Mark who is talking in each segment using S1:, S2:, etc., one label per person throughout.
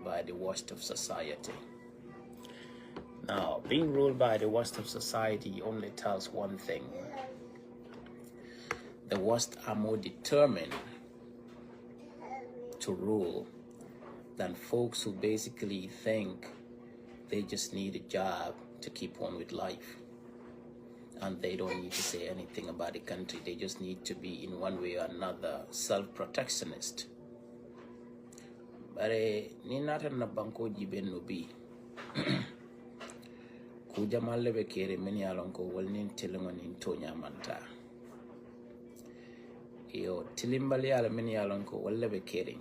S1: by the worst of society. Now, being ruled by the worst of society only tells one thing. The worst are more determined to rule than folks who basically think they just need a job to keep on with life. And they don't need to say anything about the country. They just need to be, in one way or another, self-protectionist. But ni nata na banko jiben no bi. Kuja malebe kere meni alonko walnin tilingon in tonya manta. Yo tilimbali ala meni alonko walebe kering.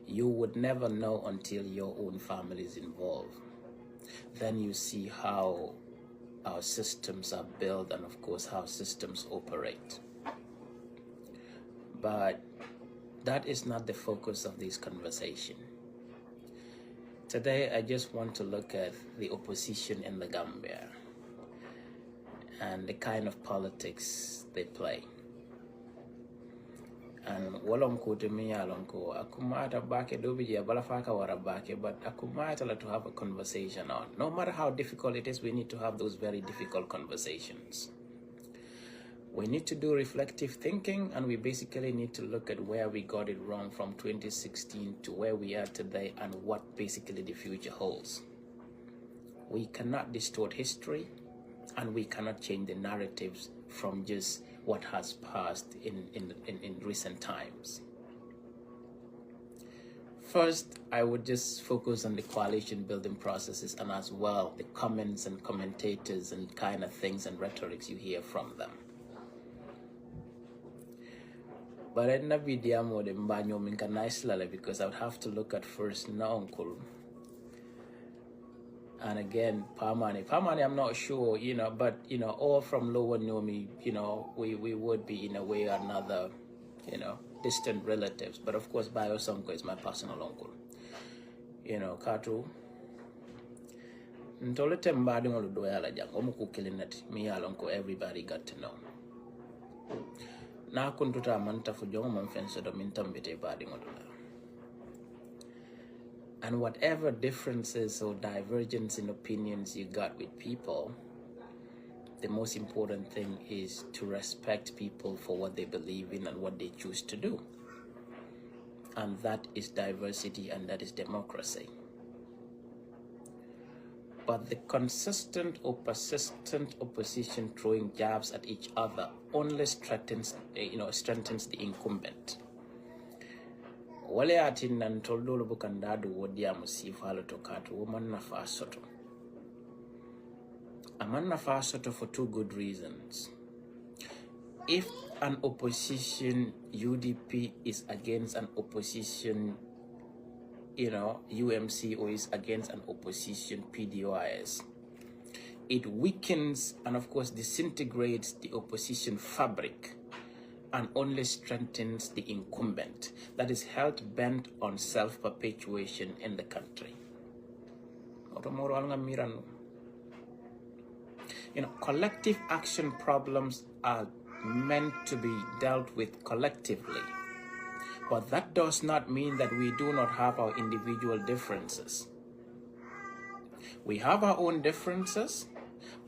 S1: You would never know until your own family is involved. Then you see how our systems are built and, of course, how systems operate. But that is not the focus of this conversation. Today, I just want to look at the opposition in the Gambia and the kind of politics they play. And walonko to me alonko akumata bake dobi ya balafaka warabake, but akumata to have a conversation on. No matter how difficult it is, we need to have those very difficult conversations. We need to do reflective thinking, and we basically need to look at where we got it wrong from 2016 to where we are today and what basically the future holds. We cannot distort history, and we cannot change the narratives from just what has passed in recent times. First, I would just focus on the coalition building processes and as well the comments and commentators and kind of things and rhetorics you hear from them. But I never video more than banyo minka nice lala because I would have to look at first na uncle. And again, Pamani, I'm not sure, but, all from Lower Nomi, we would be in a way or another, distant relatives. But of course, Bayo Sonko is my personal uncle. Katu. Ntole tembadi ngolo doyala jang, omuku kilinati, mi alonko everybody got to know. Na kuntuta manta fujongo mamfenso do mintambite badi ngolo. And whatever differences or divergence in opinions you got with people, the most important thing is to respect people for what they believe in and what they choose to do. And that is diversity and that is democracy. But the consistent or persistent opposition throwing jabs at each other only strengthens the incumbent. Wale atin nan toldolo bukandadu wodia musifalo tokatu woman nafasoto. Aman nafasoto for two good reasons. If an opposition UDP is against an opposition, UMC or is against an opposition PDOIS, it weakens and of course disintegrates the opposition fabric and only strengthens the incumbent that is hell-bent on self-perpetuation in the country. Collective action problems are meant to be dealt with collectively. But that does not mean that we do not have our individual differences. We have our own differences,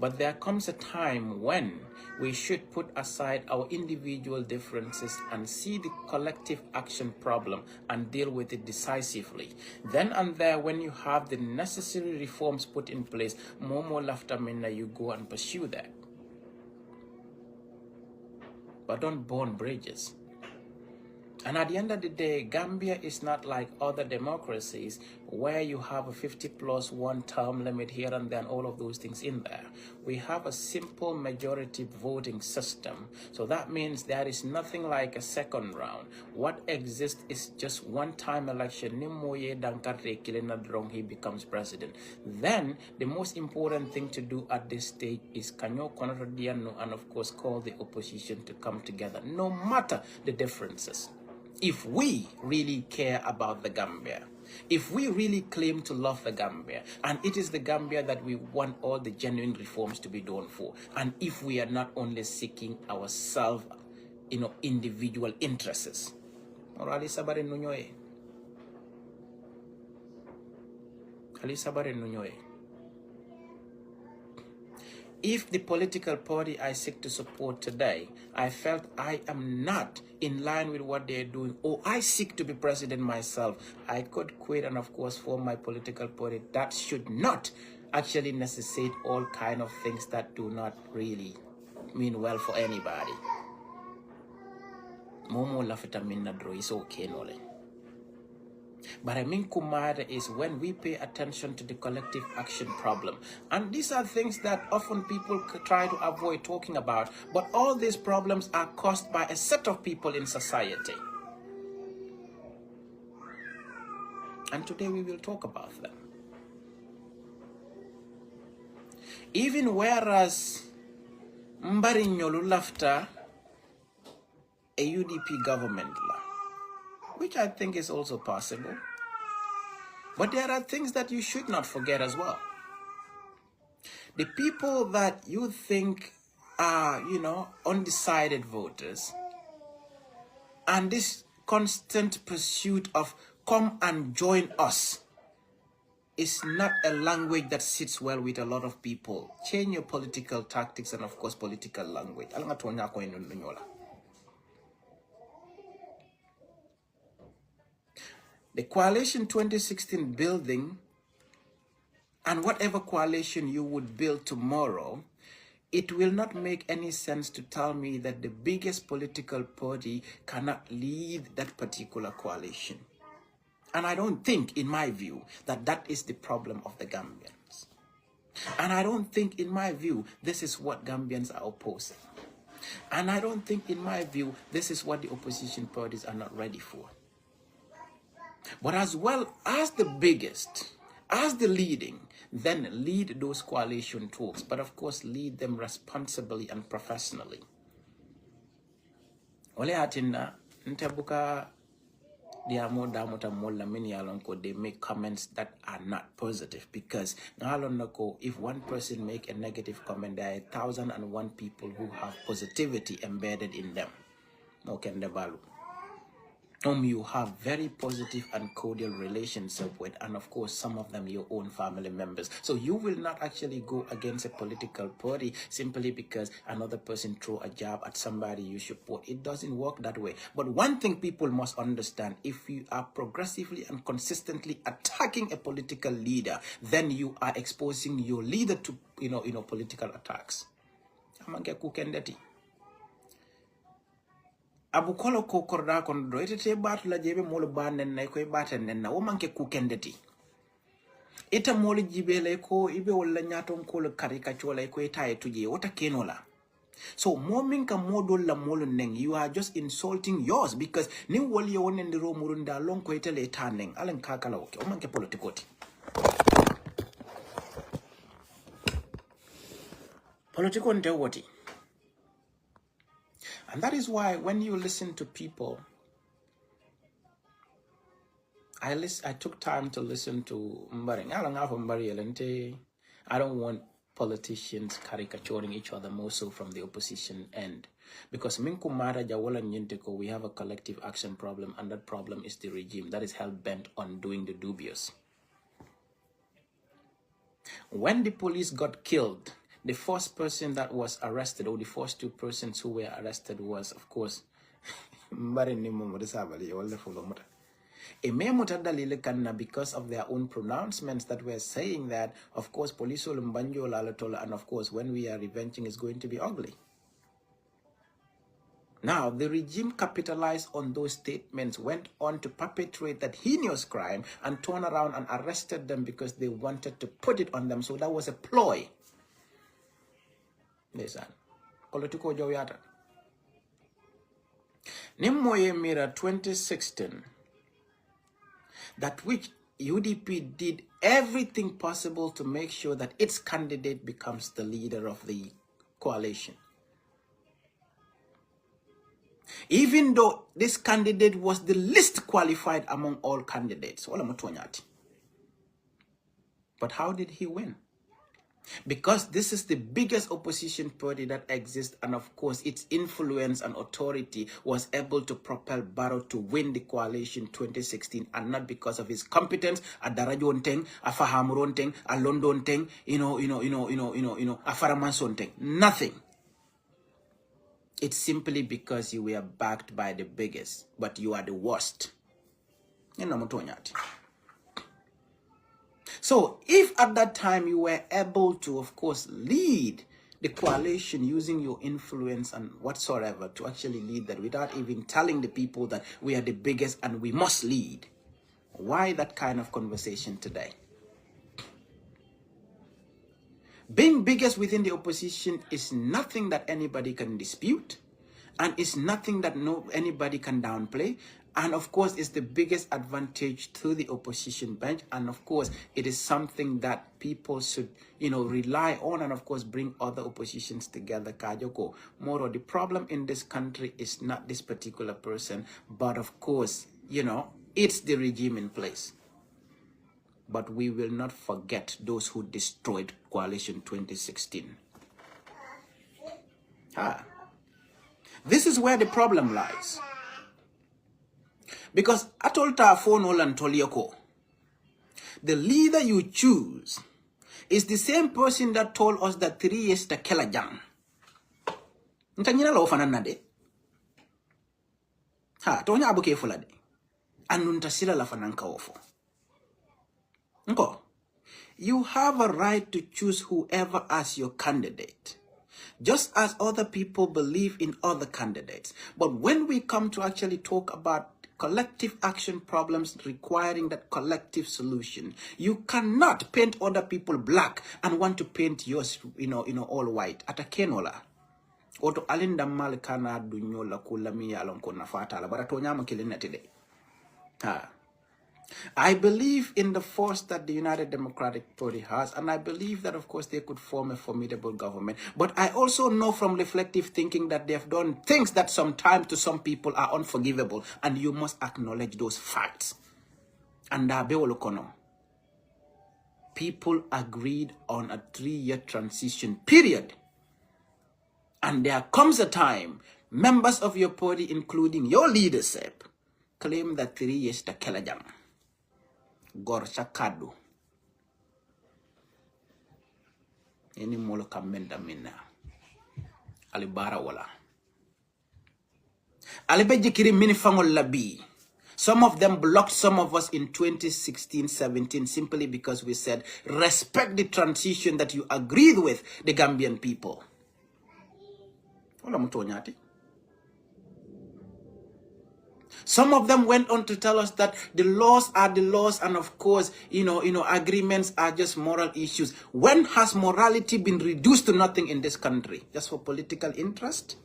S1: but there comes a time when we should put aside our individual differences and see the collective action problem and deal with it decisively. Then and there, when you have the necessary reforms put in place, more laughter minna, you go and pursue that. But don't burn bridges. And at the end of the day, Gambia is not like other democracies where you have a 50+1 term limit here and there and all of those things in there. We have a simple majority voting system. So that means there is nothing like a second round. What exists is just one-time election. He becomes president. Then the most important thing to do at this stage is and of course call the opposition to come together, no matter the differences. If we really care about the Gambia, if we really claim to love the Gambia, and it is the Gambia that we want all the genuine reforms to be done for, and if we are not only seeking ourselves, individual interests. If the political party I seek to support today, I felt I am not in line with what they're doing, or I seek to be president myself, I could quit and of course form my political party. That should not actually necessitate all kind of things that do not really mean well for anybody. Momo lafita minna dro is okay nole. But I mean, Kumada is when we pay attention to the collective action problem. And these are things that often people try to avoid talking about. But all these problems are caused by a set of people in society. And today we will talk about them. Even whereas Mbarinyolu lafta a UDP government, which I think is also possible. But there are things that you should not forget as well. The people that you think are, undecided voters, and this constant pursuit of come and join us is not a language that sits well with a lot of people. Change your political tactics and of course political language. The coalition 2016 building and whatever coalition you would build tomorrow, it will not make any sense to tell me that the biggest political party cannot lead that particular coalition. And I don't think, in my view, that that is the problem of the Gambians. And I don't think, in my view, this is what Gambians are opposing. And I don't think, in my view, this is what the opposition parties are not ready for. But as well as the biggest, as the leading, then lead those coalition talks. But of course, lead them responsibly and professionally. Ole atinna ntebuka they make comments that are not positive, because if one person make a negative comment, there are 1,001 people who have positivity embedded in them. You have very positive and cordial relationship with, and of course some of them your own family members. So you will not actually go against a political party simply because another person throw a jab at somebody you support. It doesn't work that way. But one thing people must understand, if you are progressively and consistently attacking a political leader, then you are exposing your leader to political attacks. Abu kolo ko korda kon do ite batu la jebe molo banen nay koy baten nen na wo manke ku kendeti ita molo jibele ko ibe wala nyaton ko le karika chola ko itaye tuje wota kenola. So momin ka modol la molo neng, you are just insulting yours, because ni woli wonen de ro murunda long ko itele taneng alen kakala oke o manke politikoti. Politikon de woti. And that is why when you listen to people, I took time to listen to Mbari. I don't want politicians caricaturing each other, more so from the opposition end. Because we have a collective action problem, and that problem is the regime that is hell-bent on doing the dubious. When the police got killed, the first person that was arrested, or the first two persons who were arrested, was, of course, because of their own pronouncements that were saying that, of course, police and of course, when we are revenging, is going to be ugly. Now, the regime capitalized on those statements, went on to perpetrate that heinous crime, and turned around and arrested them because they wanted to put it on them. So that was a ploy. Listen, political joyata. Nimmoye Mira 2016, that which UDP did everything possible to make sure that its candidate becomes the leader of the coalition. Even though this candidate was the least qualified among all candidates. But how did he win? Because this is the biggest opposition party that exists, and of course its influence and authority was able to propel Barrow to win the coalition 2016, and not because of his competence, a Darajonteng, a Fahamronteng, a Londonteng, a Faramasonteng. Nothing. It's simply because you were backed by the biggest, but you are the worst. So if at that time you were able to, of course, lead the coalition using your influence and whatsoever to actually lead that without even telling the people that we are the biggest and we must lead, why that kind of conversation today? Being biggest within the opposition is nothing that anybody can dispute, and it's nothing that anybody can downplay. And of course, it's the biggest advantage to the opposition bench. And of course, it is something that people should, rely on, and of course, bring other oppositions together. Kajoko. Moro, the problem in this country is not this particular person, but of course, it's the regime in place. But we will not forget those who destroyed Coalition 2016. This is where the problem lies. Because atolta fono lan tolioko, the leader you choose is the same person that told us that 3 years to Kelajang. Ntanyina lo fana nade. Tonya abuke fulade. Anunta sila la fananka ofo. Nko, you have a right to choose whoever as your candidate, just as other people believe in other candidates. But when we come to actually talk about collective action problems requiring that collective solution, you cannot paint other people black and want to paint yours, all white. Ata kenola. Oto alinda malikana dunyola kulami alon kona fatala. But atonyama kilina today. I believe in the force that the United Democratic Party has, and I believe that, of course, they could form a formidable government. But I also know from reflective thinking that they have done things that sometimes to some people are unforgivable, and you must acknowledge those facts. And people agreed on a 3-year transition period. And there comes a time, members of your party, including your leadership, claim that 3 years to Kelajang. Gorsa kadu. Any molo kamenda minna. Alibara wala. Alibeji kiri mini fangol labi. Some of them blocked some of us in 2016-17 simply because we said, respect the transition that you agreed with the Gambian people. Wala mutonyati. Some of them went on to tell us that the laws are the laws, and of course, agreements are just moral issues. When has morality been reduced to nothing in this country? Just for political interest?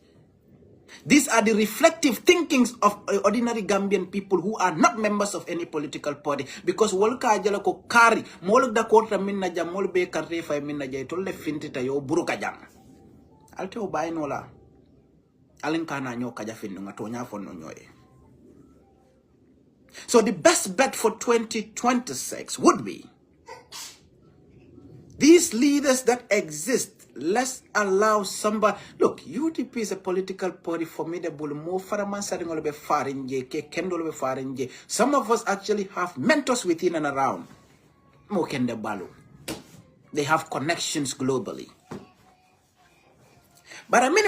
S1: These are the reflective thinkings of ordinary Gambian people who are not members of any political party. Because wolka ajala ko kari, moluk da kontra minna jam, mol be karre fa minna jay tolle fintita yo buruka jam. Alte o baynola. Alinkana nyo kaja finnu ngatonya fonno nyoye. So the best bet for 2026 would be these leaders that exist. Let's allow somebody. Look, UDP is a political party formidable. Some of us actually have mentors within and around. They have connections globally. But I mean,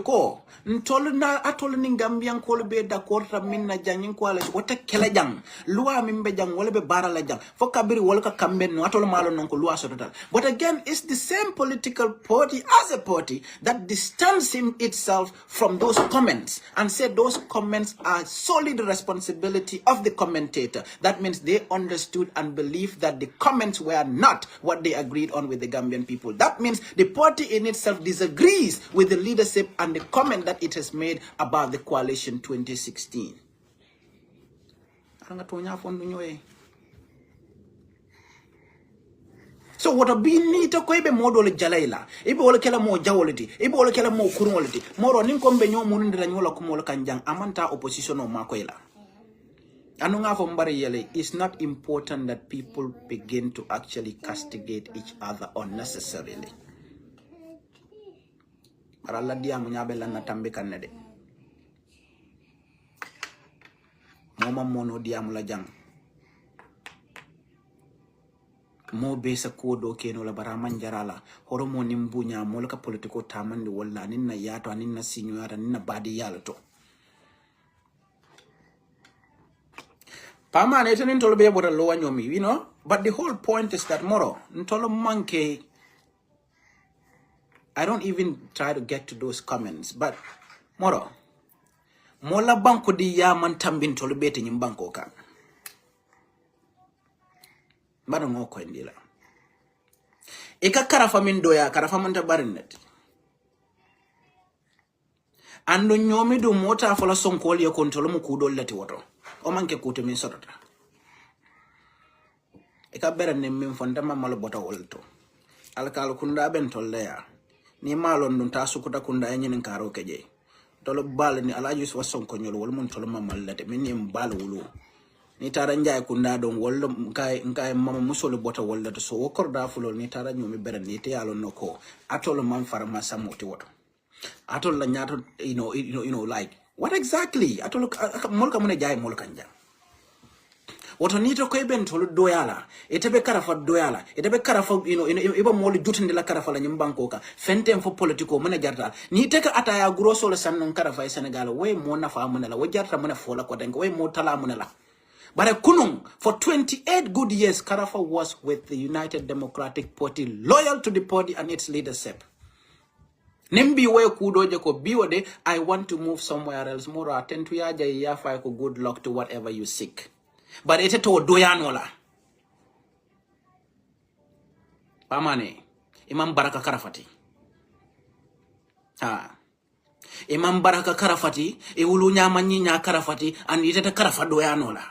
S1: ko ntolna atolni Gambian ko be d'accord minna jangin ko ala wata kala jang loi mimbe jang wala be barala jang fo kabiri wala ka kamben no atol malo non ko loi so total. But again, it's the same political party as a party that distancing itself from those comments and said those comments are solely the responsibility of the commentator. That means they understood and believed that the comments were not what they agreed on with the Gambian people. That means the party in itself disagrees with the leadership and the comment that it has made about the coalition 2016. So what a be need to koibe modole jalaila. Ibe wole kela mo jawoliti. Ibe wole kela mo kurungoliti. Moro ninkombe nyo munindira nyola kumola kanjang. Amanta opposition o makoila. It's not important that people begin to actually castigate each other unnecessarily. Baralla dia munyabela na tambe kanede. Moma mono dia mula jang. Mo besa kodo keno la baraman jarala. Horomo nimbunya molka politiko tamandi wala ninna yato ninna sinyuara ninna badi yalto. Pama ne tenen tolo be bora lowa nyomi, you know? But the whole point is that moro ntolo manke. I don't even try to get to those comments, but moro mola banko di ya man tambin tolo bete nyim banko kan. Bado ngoko indila. Eka karafa min doya karafa manta barinnet. Ando nyomi do mota fola sonkoli ya kontolo mu kudo lati woto. O manke kuto min sotota. Eka bera ne min fonda mamalo bota wolto. Alkalo kunda ben tolle ya. Ni malon dun ta sukuta kunda enyi nkaro keje. Tolo bal ni ala yus wason konyolo wol mun tolo mamal late min ni mbal wulu. Ni tara njay kunda don wollo nkai mama musolo bota wollo to so wokorda fulo ni tara nyomi bera ni te yalo noko. Atolo man farma samoti woto. Atolo la nyato you know like what exactly? Atolo molka mune jay molka njang. Woto nito ko ben tolo doyala etebe karafa doyala etebe karafa iba moli jutinde la karafa la nyimbanko ka fentem fo politiko mena jarta ni teka ataya grosso le sannon karafa e Senegal we mo nafa mona la wo jarta mona fola ko den we mo tala mona la bare kunung for 28 good years karafa was with the United Democratic Party, loyal to the party and its leadership. Nimbi we kudoje ko biwode I want to move somewhere else more attend to ya jay ya fa ko good luck to whatever you seek. But ite to doyanola. Pamane. Imam Baraka Karafati. Imam Baraka Karafati. Ulu nyama nyinya Karafati. And ite te karafa doyanola.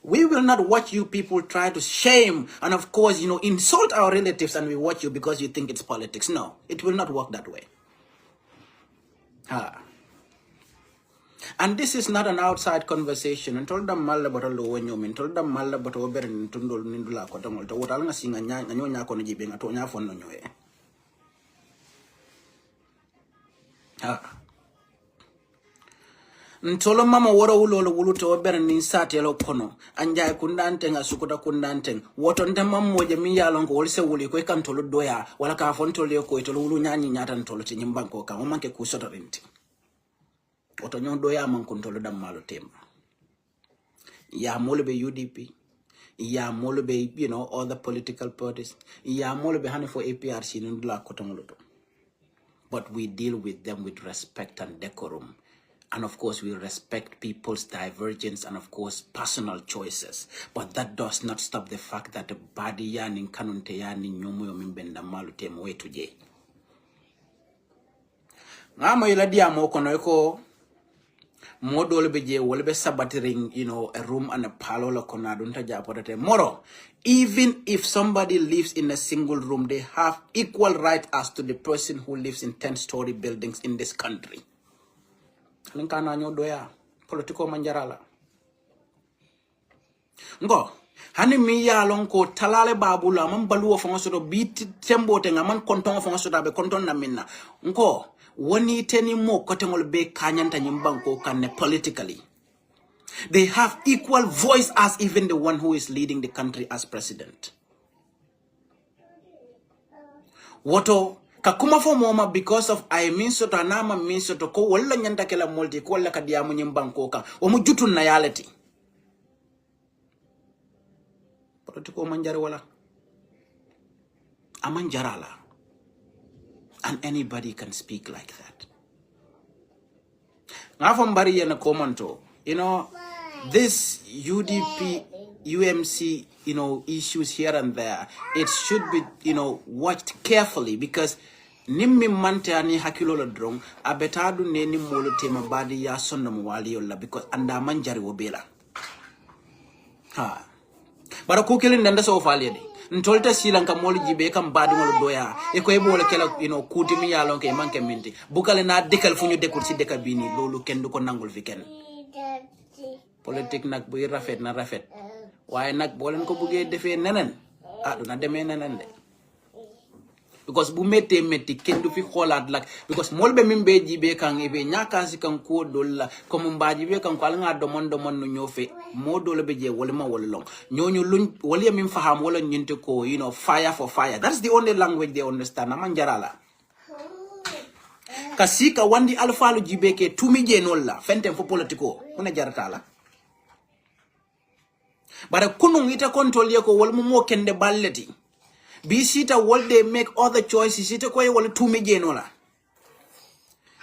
S1: We will not watch you people try to shame and of course, insult our relatives and we watch you because you think it's politics. No, it will not work that way. And this is not an outside conversation. And told them malla botolo when you mean told them malla boto berin tundol nindula kotamol to what I'll sing a nyonya kono jibing a tonya for no nyoe. Ntolo mama woro ulo wulu to berin in satelo kono anja kundanteng asukuta kundanteng woto ndema moja mi yalongo wolse wuli ko kan tolo doya wala ka fon tolo ko to wulu nyanyi nyata ntolo ti nyimbanko ka o manke ku soto rinti. Oto nyondo ya man kontolo dam malo temba. Ya molbe UDP. Ya molbe, other political parties. Ya molbe hani for APRC nundula kotongoloto. But we deal with them with respect and decorum. And of course, we respect people's divergence and of course, personal choices. But that does not stop the fact that the body yani kanunte yani nyomo yomimbenda malo temo wetu je. Ngama ila dia mo kono eko modol beje wolbe sabatiring a room and a parlor la konadunta japotate moro. Even if somebody lives in a single room, they have equal right as to the person who lives in 10-story buildings in this country. Linkana nyodoya politiko manjarala ngo hani mi ya lon ko talale babula man baluwo fongo soto biti tembote ngaman konton fongo soto be konton na minna ngo woni teni mo kotengol be kanyanta nyimbanko kanne politically. They have equal voice as even the one who is leading the country as president. Woto kakuma fo moma because of I mean soto anama mean soto ko wala nyanda kela multi ko wala kadiamu nyimbanko ka o mu jutun na yaleti. Politiko manjare wala amanjarala. And anybody can speak like that. Ngafambari yana komanto, this UDP, UMC, issues here and there, it should be, watched carefully because nimmi mante ani hakilo la drong abetadu neni molo tema badi ya sonno mwali yolla because anda manjari wobela. Bara kukili ndanda so faliyedi. Ntolta silanka moli jibe kam badi ngolo doya e ko ebo wala kala kuti mi yalon ke manke minti bukale na dekal fuñu dekul ci deka bini lolu kenn du ko nangul fi kenn politique nak buy rafet na rafet waye nak bo len ko bëggé défé nenen duna démé nenen dé because bu metti ken du fi xolaat lak because molbe mimbe jibe kan ibe nyakasi kan ko dolla comme mbaji be kan ko nga domon no ñofe mo dole be je wala ma wala long ñoñu luñ wala mim faham wala ñinte ko fire for fire. That's the only language they understand. Amanjarala kasika wandi alfalu jibe ke tumi je nolla fentem fo politiko una jaratala bara kunu ita control ye ko wala mo kende balleti bi sita will they make other choices ita koy wala tumi je nola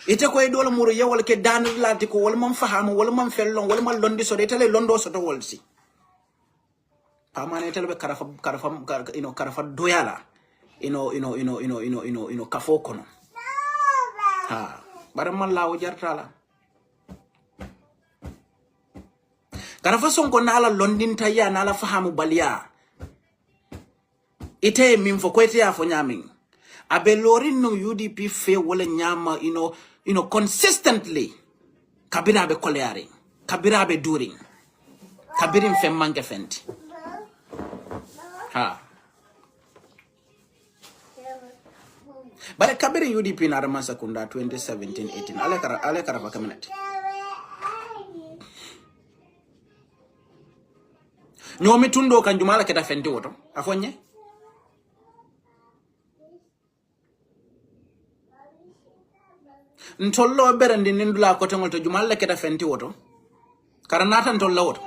S1: ita koy dole muru ye wala ke dan lati ko wala man fahamu wala man fellon wala man londi so ita le londo so to wolsi pamane telbe karafa doyala kafo kono bara man lawo jartala karafa sonko nala londin taya nala fahamu balia ite min fo kwete ya fo nyamin abe lorin no UDP fe wala nyama consistently kabira be koleare kabira be during kabirin fe manke fenti bare kabiri UDP na rama sakunda 2017-18 ale kara kaminati nyomi tundo kanjumala keta fenti woto afonye ntollo berandi nindula ko tengol to jumala keta fenti woto karanata ntollo woto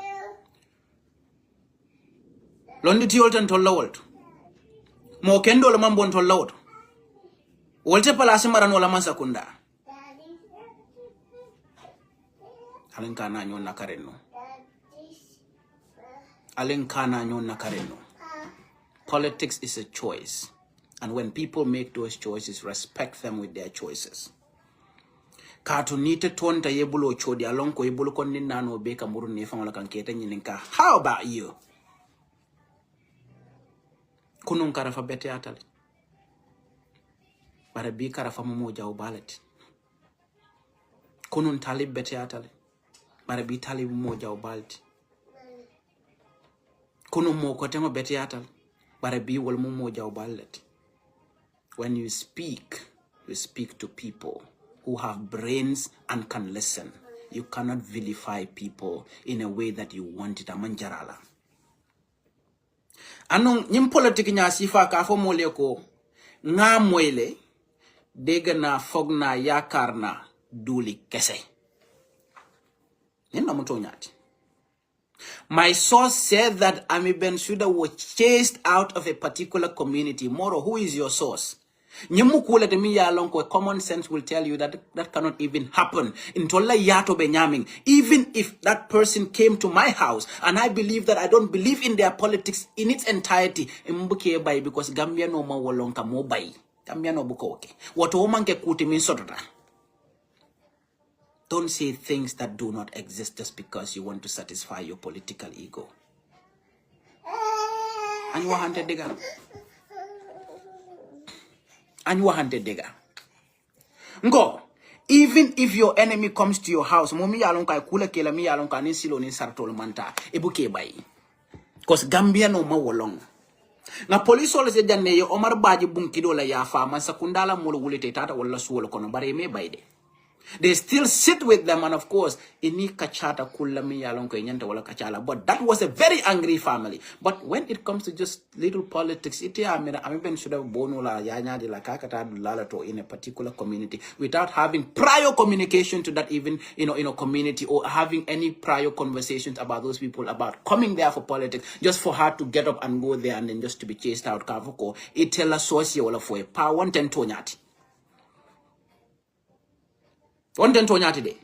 S1: londi tiolta ntollo woto mo kendo le mambo ntollo woto wolte palasi marano la masakunda alenkana nyon nakareno politics is a choice, and when people make those choices, respect them with their choices. Kato nite tonta yebulo chodi alonko yebulo kondi nano beka muru nefang kan keta nyininka. How about you? Kunun karafa bete atali. Bara bi karafa moja ubalet. Kunun talib bete atali. Bara bi talib moja ubalet. Kunun mo kotengo bete atali. Bara bi wal moja ubalet. When you speak to people who have brains and can listen. You cannot vilify people in a way that you want it. Amanjarala. Anong nyim politik nya sifa ka fo mole ko nga moyle dega na fogna yakarna duli kese. Nina muto nyati. My source said that Ami Bensouda was chased out of a particular community. Moro, who is your source? Nyemukule de miya lonko, common sense will tell you that that cannot even happen. Intolla yato benyaming. Even if that person came to my house and I believe that I don't believe in their politics in its entirety, imbuke bay because Gambia no ma wolonka mo bay. Gambia no buko okay. Wato omanke kuti min sotota. Don't say things that do not exist just because you want to satisfy your political ego. And you want dega. And you want dega. Ngo, even if your enemy comes to your house, momi yalonka kula kela mi yalonka ni silo ni sartol manta ebuke bay. Cause Gambia no ma wolong. Na police wala se janne yo Omar Baji bunkido la ya fa man sakundala molo wulete tata wala suwolo kono bare me bayde. They still sit with them, and of course, ini kachata kulami yalonko inyanta wala kachala. But that was a very angry family. But when it comes to just little politics, iti amiben should have bono la yanya de la kakata lalato in a particular community without having prior communication to that even community or having any prior conversations about those people about coming there for politics just for her to get up and go there and then just to be chased out. Kavuko itela sosia wala for a power one ten tonyati. One ten tonyati de.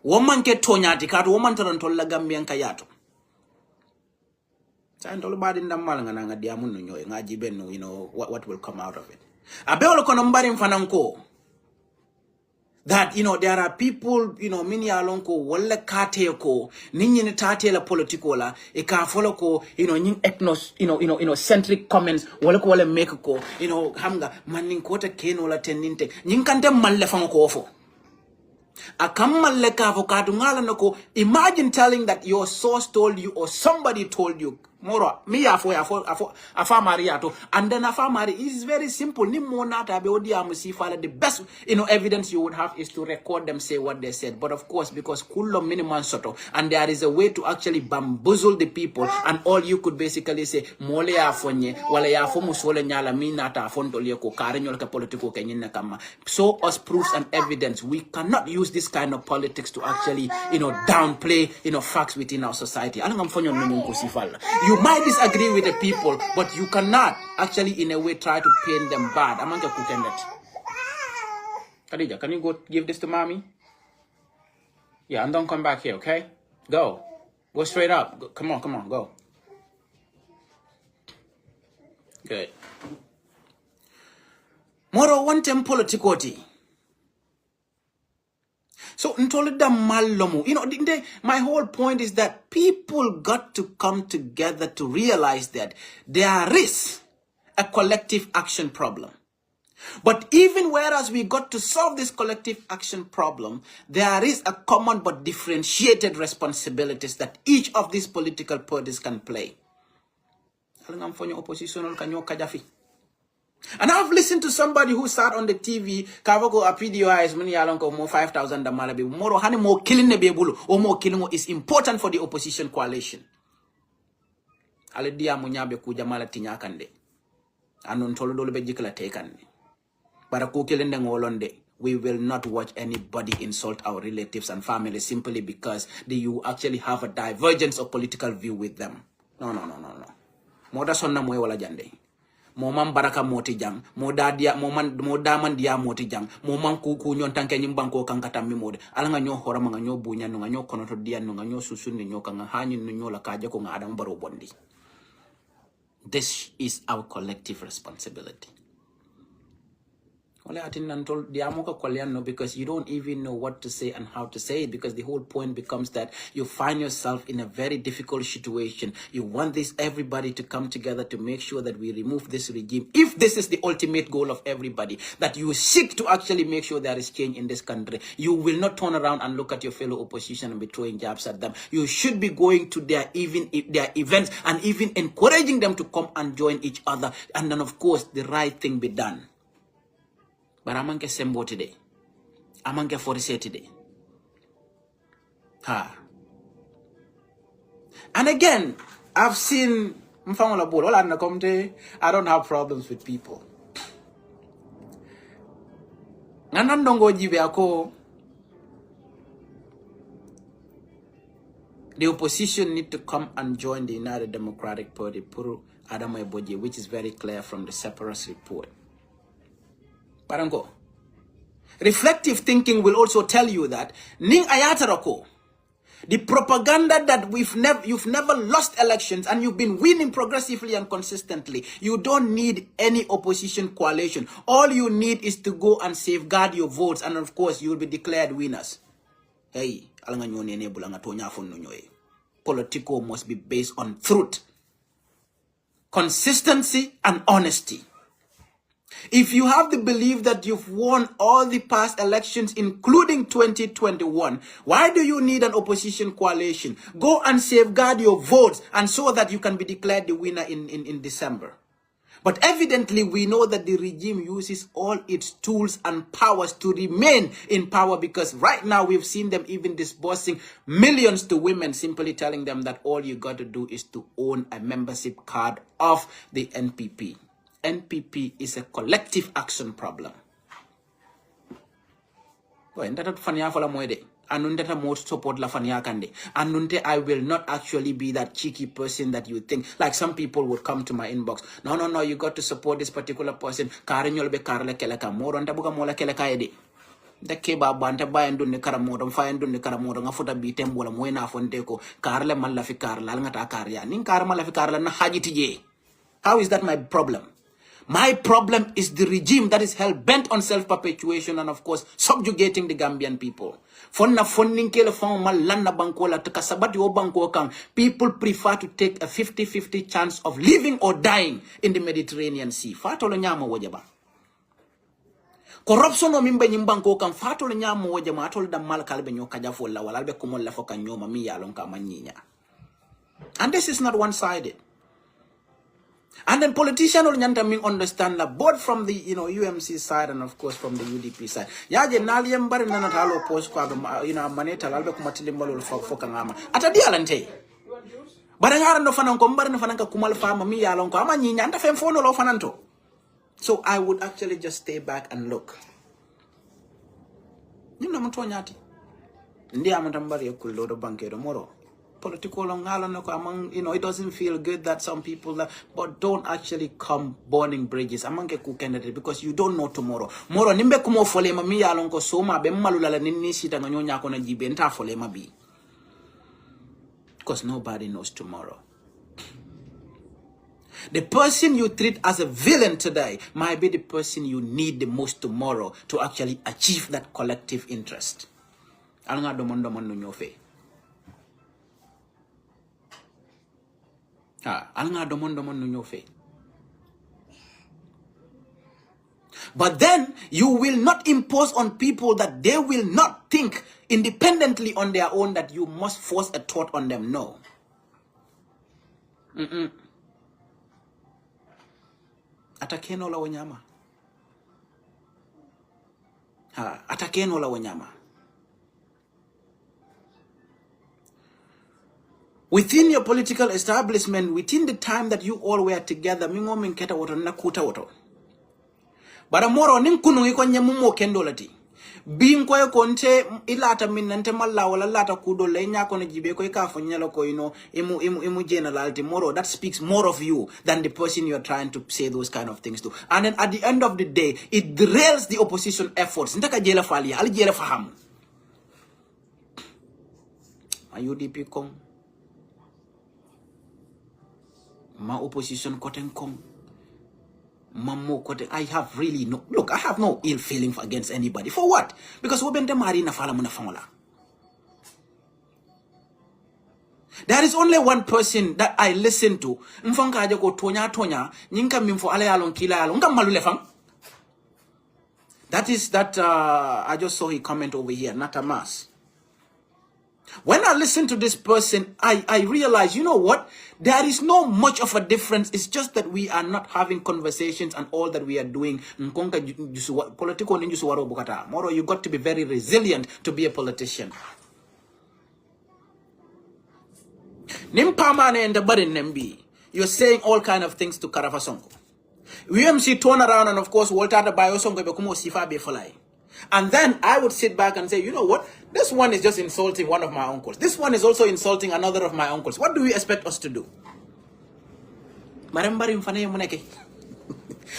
S1: Woman ke tonyati kato woman tarantola Gambian kayato. Sa ntolo badi ndamal nga diamun nyo nga jiben what will come out of it. Abeolo kono mbari mfananko. That there are people mini alonko wala kate ko ninyi ni tate la politikola e ka follow ko nying ethnos centric comments wala ko wala make ko hamga manin ko ta keno la teninte nying kante malle fam ko fo Imagine telling that your source told you or somebody told you. Moro, me afa mariato, and then afa mari is very simple. Ni monata beodia musifala. The best evidence you would have is to record them say what they said. But of course, because kullo miniman soto, and there is a way to actually bamboozle the people, and all you could basically say mole ya fonye wala ya fomu sole nyala minata fondolie ko karenyol ka politiko kenyina kama. Show us proofs and evidence. We cannot use this kind of politics to actually downplay facts within our society. Alangam fonyo numungu sifala. You might disagree with the people, but you cannot actually, in a way, try to paint them bad. I'm going to cook that. Khadija, can you go give this to mommy? Yeah, and don't come back here, okay? Go. Go straight up. Go. Come on, go. Good. Moro one tem politikoti. So, my whole point is that people got to come together to realize that there is a collective action problem. But even whereas we got to solve this collective action problem, there is a common but differentiated responsibilities that each of these political parties can play. And I've listened to somebody who sat on the TV, Kavoko Apidio is many along more 5,000 Malabi. More honey more killing the Bebulu or more killing is important for the opposition coalition. Aledia Munyabe Kujamala Tinyakande. Anon Tolodolo Bejikala Tekande. Baraku killing the Ngolonde. We will not watch anybody insult our relatives and family simply because you actually have a divergence of political view with them. No. Moda sonna mwe wala jande. Momam baraka moti jang, modaman dia moti jang, momam kuku nyon tanke nyimbanko kankata mimode, alanga nyo hora mga nyo bunya nunga nyo konoto dia nunga nyo susuni nyo kanga hanyi nyo la kaja ko nga adam baro bondi. This is our collective responsibility. Because you don't even know what to say and how to say it, because the whole point becomes that you find yourself in a very difficult situation. You want everybody to come together to make sure that we remove this regime. If this is the ultimate goal of everybody, that you seek to actually make sure there is change in this country, you will not turn around and look at your fellow opposition and be throwing jabs at them. You should be going to their events and even encouraging them to come and join each other. And then of course, the right thing be done. But I'm going to sembo today. I'm going to force today. And again, I've seen I don't have problems with people. The opposition need to come and join the United Democratic Party, which is very clear from the separatist report. Parango. Reflective thinking will also tell you that ning ayatarako, the propaganda that you've never lost elections and you've been winning progressively and consistently. You don't need any opposition coalition. All you need is to go and safeguard your votes, and of course you'll be declared winners. Hey, political must be based on truth, consistency, and honesty. If you have the belief that you've won all the past elections, including 2021, why do you need an opposition coalition? Go and safeguard your votes, and so that you can be declared the winner in December. But evidently, we know that the regime uses all its tools and powers to remain in power, because right now we've seen them even disbursing millions to women, simply telling them that all you got to do is to own a membership card of the NPP. NPP is a collective action problem. I will not actually be that cheeky person that you think. Like some people would come to my inbox. No, you got to support this particular person. The keba banta bayan dunne karamodo fayan dunne karamodo ngafuta bitem wala moyna fonte ko karle malla fi karla ngata karya nin kar malla fi karla na haji tije. How is that my problem? My problem is the regime that is hell-bent on self-perpetuation and, of course, subjugating the Gambian people. People prefer to take a 50-50 chance of living or dying in the Mediterranean Sea. corruption o mimbe nyimbanko kan fatol nyamo woje ma atol dam mal kalbe nyoka jafo la wala be kumol la foka nyoma mi yalon ka manyinya. And this is not one-sided. And then politicians will understand that both from the UMC side and of course from the UDP side. Yaje naliyem bari na natalo post kwa maneta lalbe kumatilimbalul foka ngama. Atadi alante. Barangara no fanan ko mbari no fanan ka kumal fama mi yalon ko ama nyinya anda fem fono lo fananto. So I would actually just stay back and look. Nimna mtu nyati. Ndi amantambari yakullo do bankedo moro. Political among, it doesn't feel good that some people but don't actually come burning bridges among candidate because you don't know tomorrow. Moro nimbe kumo folema mi yalon ko soma be malula nini sita nyonya ko na jibe nta folema bi. Because nobody knows tomorrow. The person you treat as a villain today might be the person you need the most tomorrow to actually achieve that collective interest. Alanga domondo mondo nyofe. But then you will not impose on people that they will not think independently on their own, that you must force a thought on them. No. Atakeno la wanyama. Atakeno la wanyama. Within your political establishment, within the time that you all were together, mingo minketa woto na kuta woto. Bara moro ninkunu iko nyamumo kendolati. Binko yo konte ilata minante malla wala lata kudo lenya kono jibe ko ika fonyalo ko imu generality moro. That speaks more of you than the person you are trying to say those kind of things to. And then at the end of the day, it derails the opposition efforts. Ntaka jela falia, ali jela fahamu. UDP kong. Ma opposition koten kong. Mammo koten. I have really no, look, I have no ill feeling against anybody. For what? Because wobente mari na fala muna fangola. There is only one person that I listen to. Mfanka aje ko tonya nyinka mimfo ale yalon kila yalon ngam malule fang. That is that I just saw he comment over here, Natamas. When I listen to this person, I realize, you know what? There is no much of a difference. It's just that we are not having conversations, and all that we are doing. Moro, you got to be very resilient to be a politician. You're saying all kind of things to Karafasongo. UMC turn around and of course Walter the Biosongo Bekumo Sifa Befolai. And then I would sit back and say, you know what? This one is just insulting one of my uncles. This one is also insulting another of my uncles. What do you expect us to do?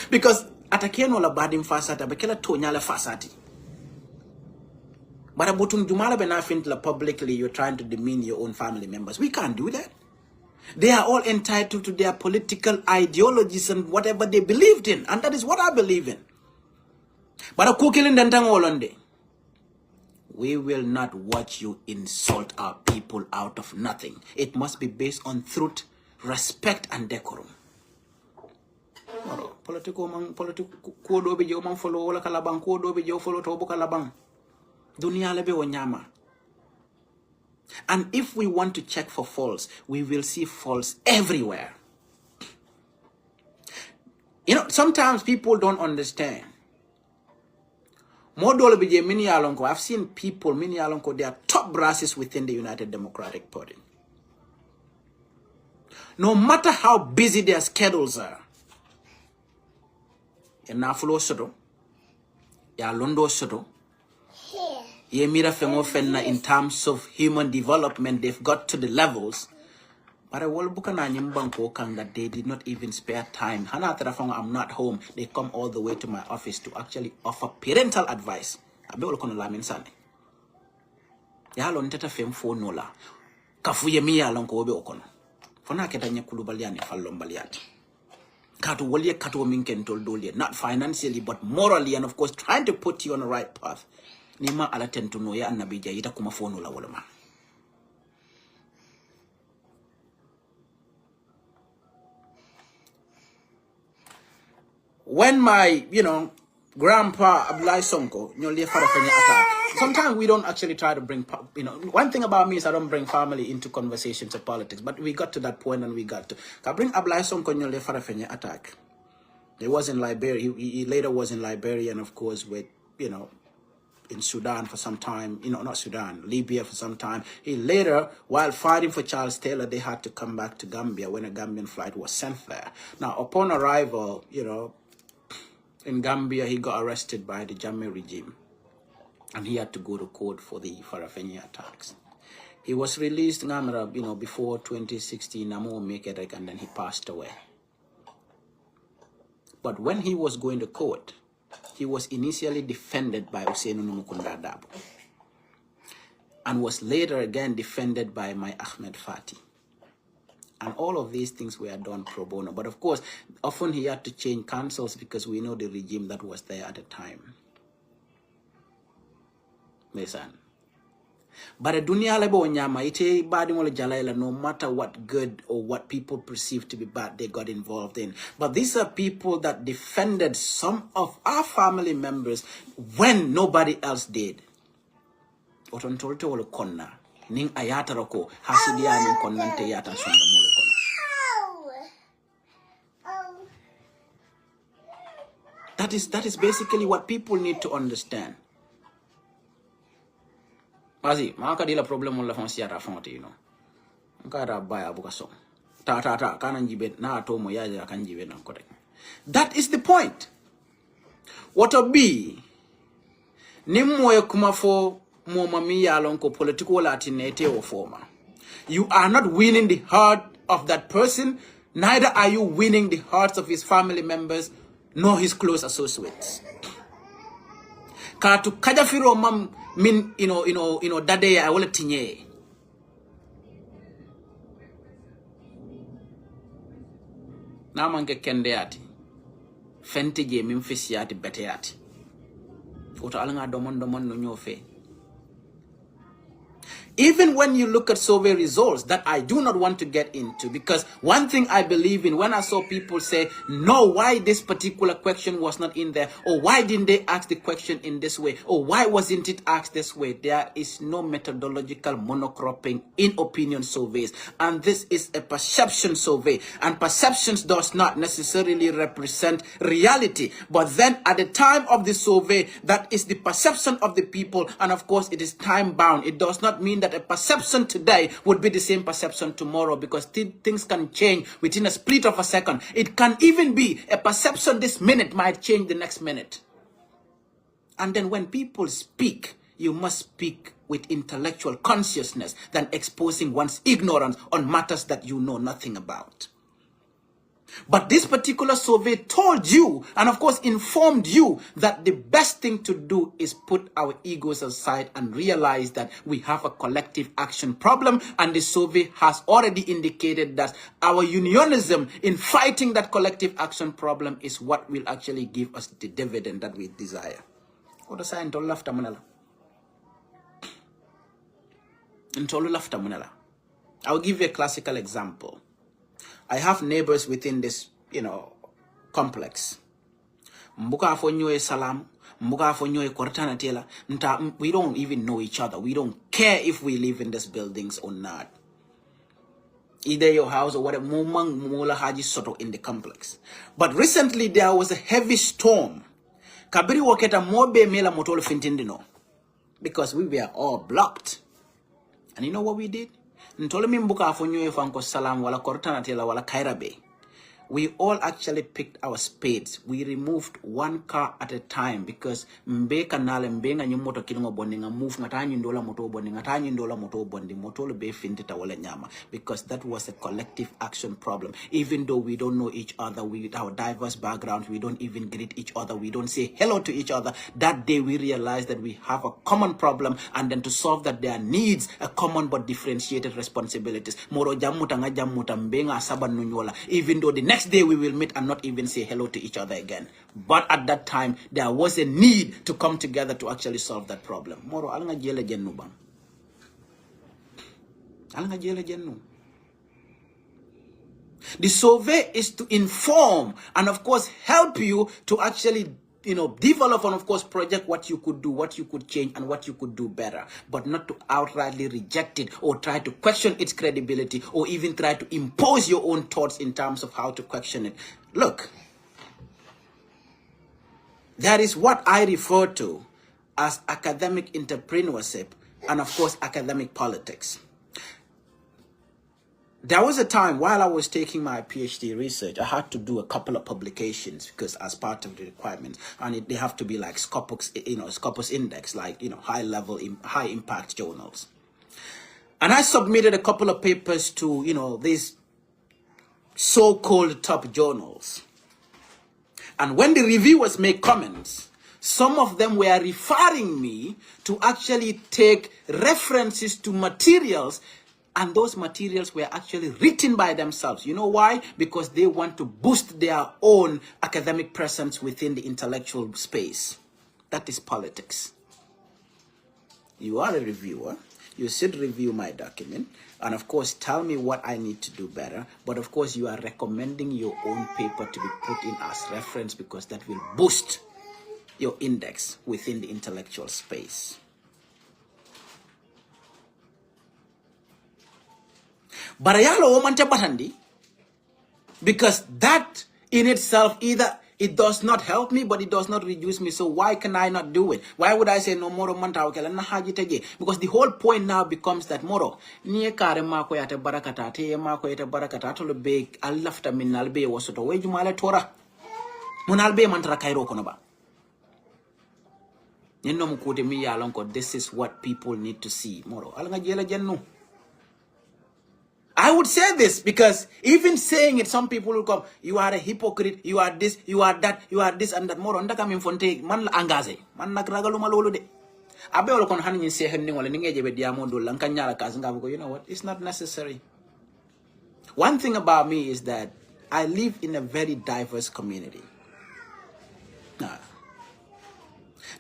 S1: Because atakeno la badim fasata bekela tonyala fasati. But abutum dumala benafint publicly you're trying to demean your own family members. We can't do that. They are all entitled to their political ideologies and whatever they believed in. And that is what I believe in. But we will not watch you insult our people out of nothing. It must be based on truth, respect, and decorum. And if we want to check for faults, we will see faults everywhere. You know, sometimes people don't understand. I've seen people, they are top brasses within the United Democratic Party. No matter how busy their schedules are, in terms of human development, they've got to the levels. But I will book that they did not even spare time. I'm not home. They come all the way to my office to actually offer parental advice. Not financially, but morally, and of course trying to put you on the right path. When my, Grandpa Ablai Sonko, attack. Sometimes we don't actually try to bring, one thing about me is I don't bring family into conversations of politics, but we got to that point and we got to. I bring Ablai Sonko nyole farafenya attack. He was in Liberia, he later was in Liberia and of course with, in Sudan for some time, not Sudan, Libya for some time. He later, while fighting for Charles Taylor, they had to come back to Gambia when a Gambian flight was sent there. Now, upon arrival, in Gambia, he got arrested by the Jammeh regime, and he had to go to court for the Farafenni attacks. He was released, before 2016, and then he passed away. But when he was going to court, he was initially defended by Ousainou Numukunda Dabo, and was later again defended by my Ahmed Fati. And all of these things were done pro bono. But of course, often he had to change counsels because we know the regime that was there at the time. Listen. But a dunia lebo nyama ite badi mo jalaila, no matter what good or what people perceive to be bad they got involved in. But these are people that defended some of our family members when nobody else did. Otontolto wolo konna. Ning ayata roko hasidia ning konnante yata sonda molo kono. That is basically what people need to understand. Mazi, maka dila problem on la fonsiata fonte, Nkara baya bukaso. Ta kana njibe na atomo yaja kanjibe na kote. That is the point. What a be nimwe kumafo mo mami alonko political latinete or former. You are not winning the heart of that person, neither are you winning the hearts of his family members nor his close associates. Katu kajafiro mam min dade ya wala tinye. Na manke kende ati. Fenti je mimfisi ati bete ati. Oto alanga domon no nyofe. Even when you look at survey results that I do not want to get into, because one thing I believe in, when I saw people say, no, why this particular question was not in there, or why didn't they ask the question in this way, or why wasn't it asked this way, there is no methodological monocropping in opinion surveys, and this is a perception survey, and perceptions does not necessarily represent reality, but then at the time of the survey, that is the perception of the people, and of course it is time bound. It does not mean that a perception today would be the same perception tomorrow, because things can change within a split of a second. It can even be a perception this minute might change the next minute. And then when people speak, you must speak with intellectual consciousness than exposing one's ignorance on matters that you know nothing about. But this particular survey told you, and of course informed you, that the best thing to do is put our egos aside and realize that we have a collective action problem, and the survey has already indicated that our unionism in fighting that collective action problem is what will actually give us the dividend that we desire. I'll give you a classical example. I have neighbors within this, complex. Mbuka fonyoe salam, mbuka fonyoe kortana tela. We don't even know each other. We don't care if we live in these buildings or not. Either your house or whatever, mumang mula haji soto in the complex. But recently there was a heavy storm. Kabiri waketa mobe mela motolo fintindino. Because we were all blocked. And you know what we did? Ntolemi mbuka afonyoe fanko salam wala kortana tela wala kairabe. We all actually picked our spades. We removed one car at a time, because mbe kanale mbenga nyumoto kilingo bondi nga move ngatanyi ndola moto bondi ngatanyi ndola moto bondi motolo be fintita wala nyama, because that was a collective action problem. Even though we don't know each other, with our diverse backgrounds, we don't even greet each other, we don't say hello to each other. That day we realized that we have a common problem, and then to solve that there needs a common but differentiated responsibilities. Moro jamuta nga jamuta mbenga asaba nunyola. Even though the next day we will meet and not even say hello to each other again. But at that time, there was a need to come together to actually solve that problem. Moro alanga jele jennu bang. Alanga jele jennu. The survey is to inform and of course help you to actually develop and of course project what you could do, what you could change, and what you could do better, but not to outrightly reject it or try to question its credibility or even try to impose your own thoughts in terms of how to question it. Look, that is what I refer to as academic entrepreneurship and of course academic politics. There was a time while I was taking my PhD research, I had to do a couple of publications because as part of the requirements, and they have to be like Scopus, Scopus Index, like, high level, high impact journals. And I submitted a couple of papers to, these so-called top journals. And when the reviewers make comments, some of them were referring me to actually take references to materials, and those materials were actually written by themselves. You know why? Because they want to boost their own academic presence within the intellectual space. That is politics. You are a reviewer. You should review my document and of course tell me what I need to do better. But of course you are recommending your own paper to be put in as reference because that will boost your index within the intellectual space. Barayalo omante batandi, because that in itself, either it does not help me, but it does not reduce me. So why can I not do it? Why would I say no more manta na hajiteje? Because the whole point now becomes that moro niye kare mako yate barakata te mako yate barakata to be alafta minalbe wasoto wejumale tora munalbe mantra kairo kono ba. Yenno mukute mi yalonko, this is what people need to see moro alanga jela jennu. I would say this because even saying it, some people will come, you are a hypocrite, you are this, you are that, you are this and that. More on that coming from man la angaze, man nagragalu malolo de. Abe olo kon hanin se henni wala ninge jebe diamondo lankanyala kazanga go. You know what? It's not necessary. One thing about me is that I live in a very diverse community.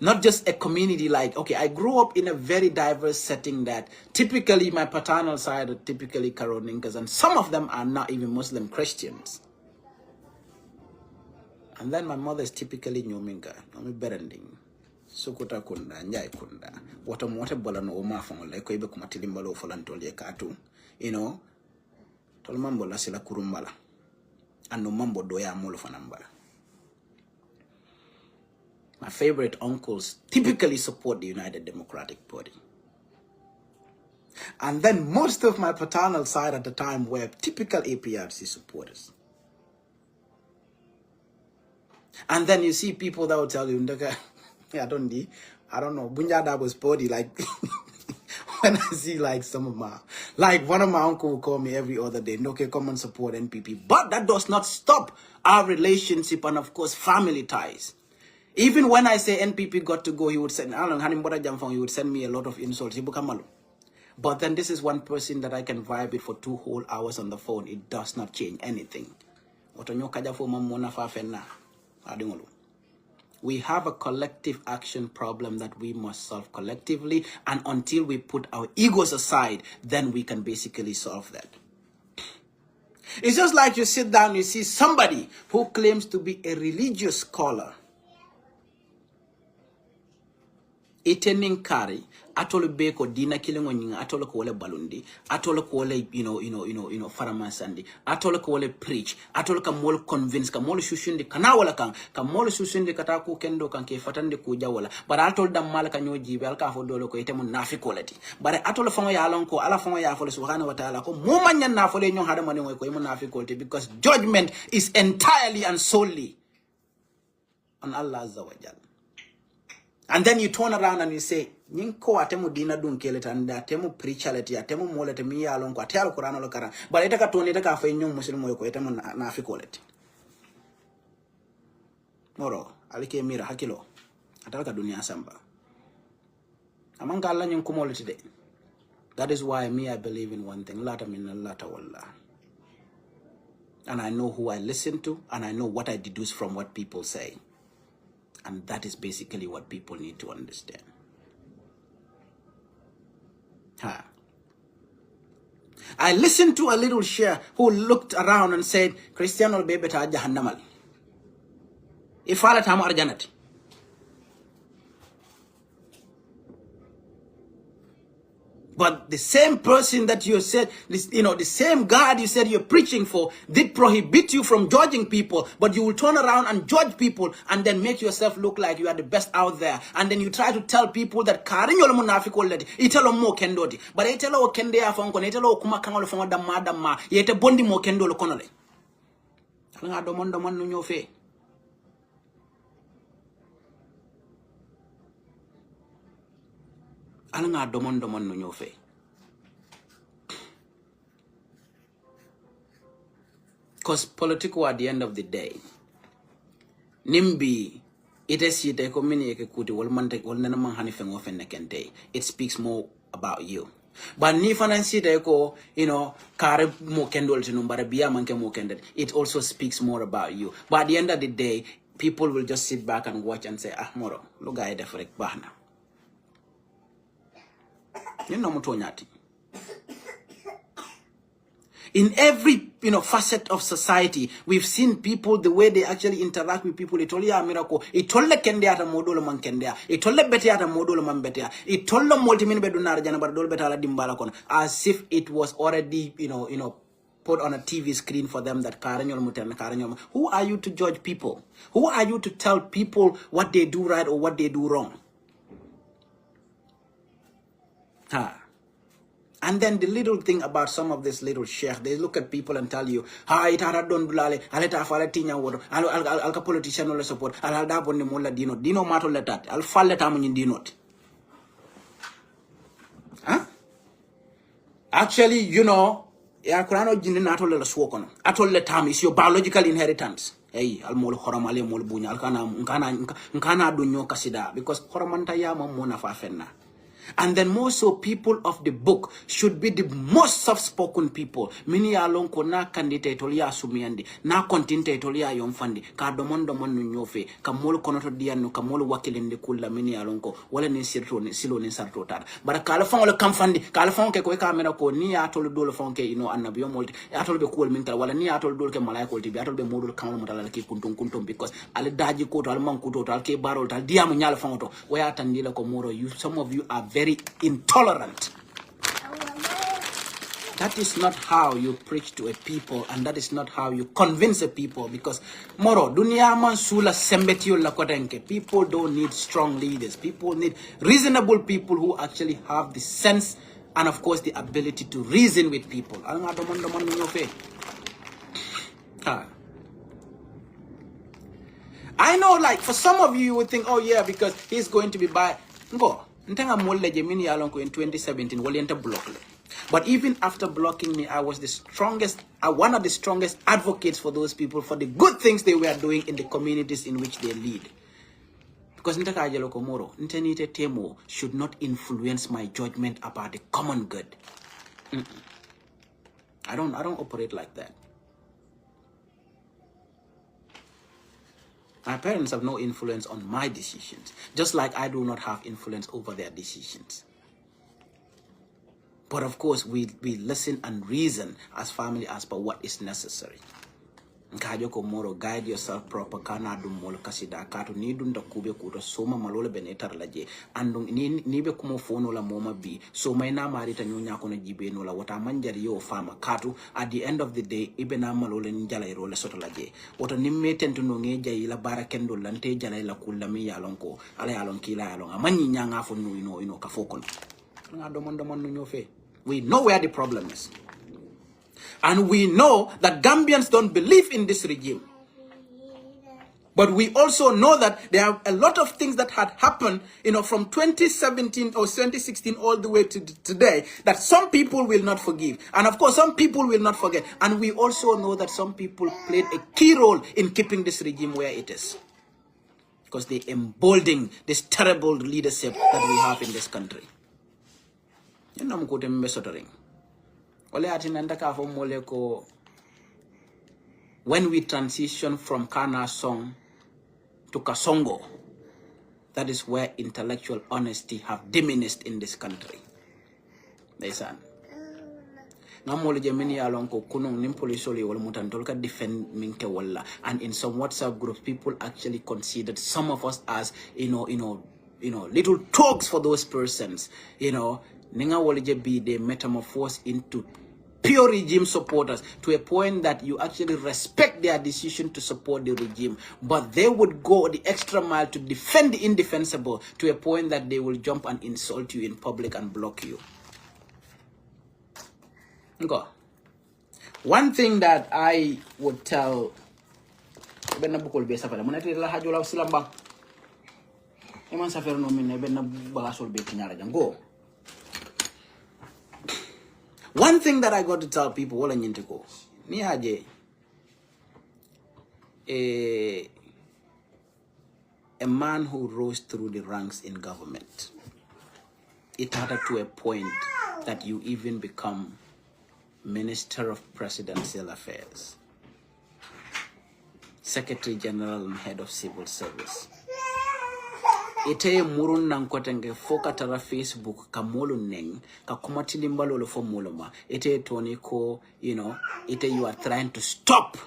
S1: Not just a community like, okay, I grew up in a very diverse setting that typically my paternal side are typically Karoninkas, and some of them are not even Muslim Christians. And then my mother is typically Nyominga, Nomi Berending, Sukuta Kunda, Njai Kunda, Watamote Bolano Omafon, like Quebec Matilimbalo Folantoli Katu, Tolmambo La Sila Kurumbala, and no Mambo Doya Molofanambara. My favorite uncles typically support the United Democratic Party. And then most of my paternal side at the time were typical APRC supporters. And then you see people that will tell you, I don't know, Bunjadabo's party, like, when I see like some of my, like one of my uncle will call me every other day, okay, come and support NPP. But that does not stop our relationship and of course family ties. Even when I say NPP got to go, he would send, he would send me a lot of insults. But then this is one person that I can vibe with for 2 whole hours on the phone. It does not change anything. We have a collective action problem that we must solve collectively. And until we put our egos aside, then we can basically solve that. It's just like you sit down, you see somebody who claims to be a religious scholar etening kari atolo beko dina kilingo nyinga atolo ko wole balundi atolo ko wole faramasandi atolo ko wole preach atolo ka mol convince ka mol shushindi kana wala kan ka mol shushindi kata ku kendo kan ke fatande ku jawala bara atolo dam mal ka nyoji be alka fo dolo ko itemu nafikolati bare atolo fango ya lon ko ala fango ya fo subhanahu wa ta'ala ko mo manyan na fo le nyon hada mani ko imu nafikolati because judgment is entirely and solely on Allah azza wa jalla. And then you turn around and you say, Ninko atemu dina dunkeleta and atemu preachaleti, atemu molete mi alonko, atelo Quran lokara, but itaka toni itaka fa inyong muslim moyoko etemu na afikoleti. Moro, alike mira hakilo, atalaka dunia samba. Amanga Allah nyong kumoleti de. That is why I believe in one thing, lata min lata wallah. And I know who I listen to, and I know what I deduce from what people say. And that is basically what people need to understand. I listened to a little share who looked around and said, Christian will be better Jahannamal. If Allah tam arjanati. But the same person that you said, the same God you said you're preaching for did prohibit you from judging people, but you will turn around and judge people and then make yourself look like you are the best out there. And then you try to tell people that karin yolo munafiko ledi, italo mo kendodi. But italo kende ya fonko, italo kuma kangolo fongo dama, yete bondi mo kendo lo konole. Nga domon nunyo fe. Alanga domon no nyofe. Because political at the end of the day, nimbi itesite komini ekekuti wal nana man hani fengo fenne kente. It speaks more about you. But ni finansite ko, kare mo kendol tinumbare biya manke mo kended. It also speaks more about you. But at the end of the day, people will just sit back and watch and say, moro, luga ede frek bahna. In every facet of society, we've seen people, the way they actually interact with people. It only a miracle. It only kende ata modolo man kendea. It only bete ata modolo man betea. It only multimin bedunara jana badol betala dimbala kon. As if it was already put on a TV screen for them that who are you to judge people? Who are you to tell people what they do right or what they do wrong? And then the little thing about some of this little sheikh, they look at people and tell you, itara don bulale, aleta fala tinya wodo, al politician no support, al da bonne molla dino mato letat, al falle tamu dinot. Actually, ya kurano jindi nato le suokono. Atol le tam is your biological inheritance. Hey, al mol khoramale mol bunya, al kana dunyo kasida, because khoramanta ya mona fa fenna. And then more so, people of the book should be the most soft-spoken people. Mini alon ko na kandite tolia sumiandi, na kontinte tolia yomfandi, ka domon nyofe, ka mol konoto diano, ka mol wakilinde kula mini alon ko, wala ni silo ni sarto tar. But ka alafon wala kamfandi, ka alafon ke ko kamera ko ni atol dolo fonke annabiyo molti, atol be kuol mintal wala ni atol dolo ke malay ko tibi, atol be modul kamol motala ki kuntum because ale daji ko to al man kuto to al ke barol tal diamu nyala fonto, waya tandila ko moro some of you are very intolerant. That is not how you preach to a people, and that is not how you convince a people, because moro dunia man sula sembetio la kodenke. People don't need strong leaders. People need reasonable people who actually have the sense and of course the ability to reason with people. I know, like, for some of you would think, oh yeah, because he's going to be by go. In 2017, but even after blocking me, I was the strongest, one of the strongest advocates for those people, for the good things they were doing in the communities in which they lead. Because Ntenite Temo should not influence my judgment about the common good. I don't operate like that. My parents have no influence on my decisions, just like I do not have influence over their decisions. But of course, we listen and reason as family as per what is necessary. Guide yourself proper kana dum mol kasida katu ni dun da kube kuto soma malole benetar laje andung ni be kumo fono la moma bi so may na marita nyonya ko na jibe no la wata manjari yo fama katu at the end of the day ibe na malole ni jala ro le soto laje wata nimme tentu no nge jayi la barakendo lante jala la kulami yalon ko ala yalon kila yalon amanyi nyanga fo no ka fokon nga domon no nyofe. We know where the problem is. And we know that Gambians don't believe in this regime. But we also know that there are a lot of things that had happened, from 2017 or 2016 all the way to today, that some people will not forgive. And of course, some people will not forget. And we also know that some people played a key role in keeping this regime where it is. Because they embolden this terrible leadership that we have in this country. When we transition from Kana song to Kasongo, that is where intellectual honesty have diminished in this country. Listen. And in some WhatsApp groups, people actually considered some of us as, little talks for those persons, ninga wolje be they metamorphose into pure regime supporters to a point that you actually respect their decision to support the regime, but they would go the extra mile to defend the indefensible to a point that they will jump and insult you in public and block you. Go. One thing that I would tell benna bukol be safala monati la hajola silamba eman safero no minne benna bagasol be tinyara jango. One thing that I got to tell people, wala nyintiko, ni haje a man who rose through the ranks in government. It had to a point that you even become Minister of Presidential Affairs, Secretary General and Head of Civil Service. Ite murun nang kotenge foka tara Facebook ka molu neng ka kumatili mbalo fo moloma. Ite toni ko, you know, ite you are trying to stop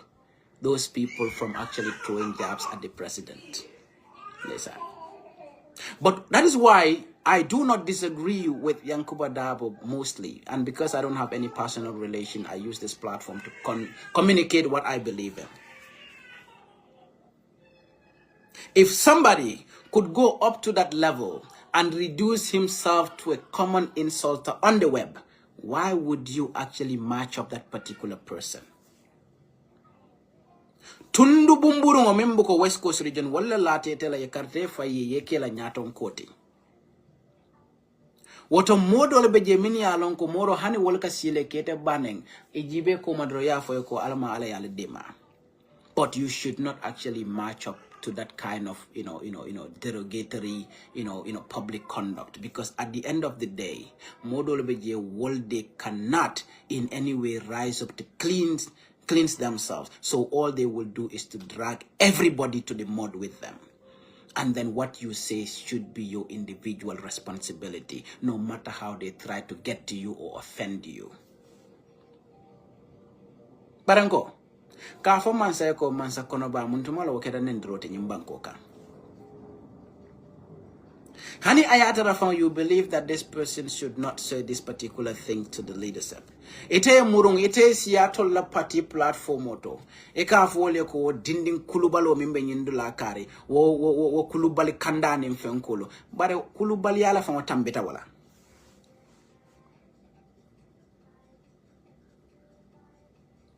S1: those people from actually throwing jabs at the president. Listen. But that is why I do not disagree with Yankuba Dabo mostly, and because I don't have any personal relation, I use this platform to communicate what I believe in. If somebody could go up to that level and reduce himself to a common insulter on the web, why would you actually match up that particular person? Tundu bumburu ngomembo ko West Coast region wala late tela yakarte fayi yekela nyaton koti. Woto modo le beje mini alon ko moro hani wolka sile kete baneng ijibe ko madroya foy ko alama ala yale dema. But you should not actually match up to that kind of derogatory public conduct, because at the end of the day modo le beje wolde cannot in any way rise up to cleanse themselves. So all they will do is to drag everybody to the mud with them. And then what you say should be your individual responsibility, no matter how they try to get to you or offend you. Barango, ka fo mansa ko mansa kono ba muntumala wakeda nendrote nyimbanko ka. Hani ayatara found you believe that this person should not say this particular thing to the leadership. Ite murung ite Seattle la party platform oto. Eka fole ko dinding kulubalo mimbe nyindula kari. Wo kulubali kandani mfenkolo. Bare kulubali ala famo tambeta wala.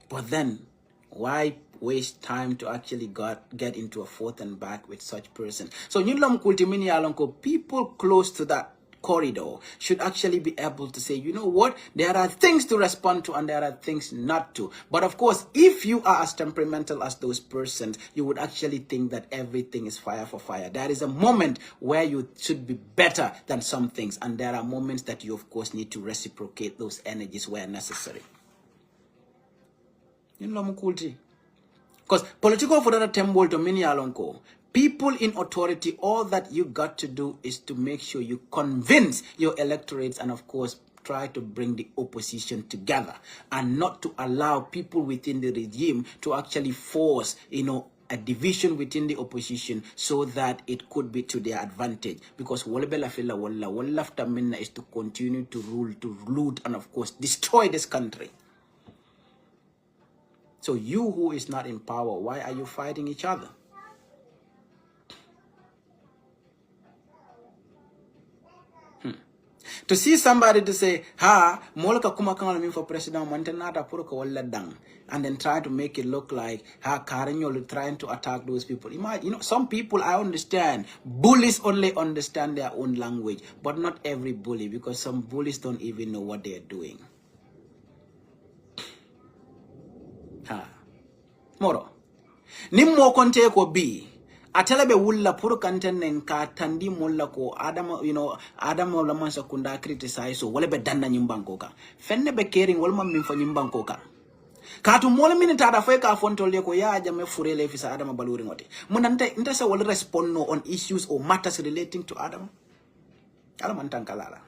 S1: But then, why waste time to actually get into a forth and back with such person? So nyulam kultimini alonko, people close to that corridor should actually be able to say, you know what, there are things to respond to and there are things not to. But of course, if you are as temperamental as those persons, you would actually think that everything is fire for fire. There is a moment where you should be better than some things, and there are moments that you of course need to reciprocate those energies where necessary. Nyulam kulti. Because political for that temple to many alonko, people in authority, all that you got to do is to make sure you convince your electorates and of course try to bring the opposition together, and not to allow people within the regime to actually force, a division within the opposition so that it could be to their advantage. Because wallafta minna is to continue to rule, to loot, and of course destroy this country. So you who is not in power, why are you fighting each other? To see somebody to say, ha, molaka kumakang for president, mantenata puruka wala dang, and then try to make it look like, ha, Karenyol trying to attack those people. Some people, I understand, bullies only understand their own language, but not every bully, because some bullies don't even know what they are doing. Moro nimmo konte ko bi atelabe wulla pour kanten ka tandi mulla ko adama adama la man sakunda criticize so wala be danna nyimbanko ka fenne be caring wala mam min fa nyimbanko ka katu mola minita da fe ka fontole ko ya jame furele fisa adama baluri ngote munante intasa wala respond no on issues or matters relating to adama man tankalala.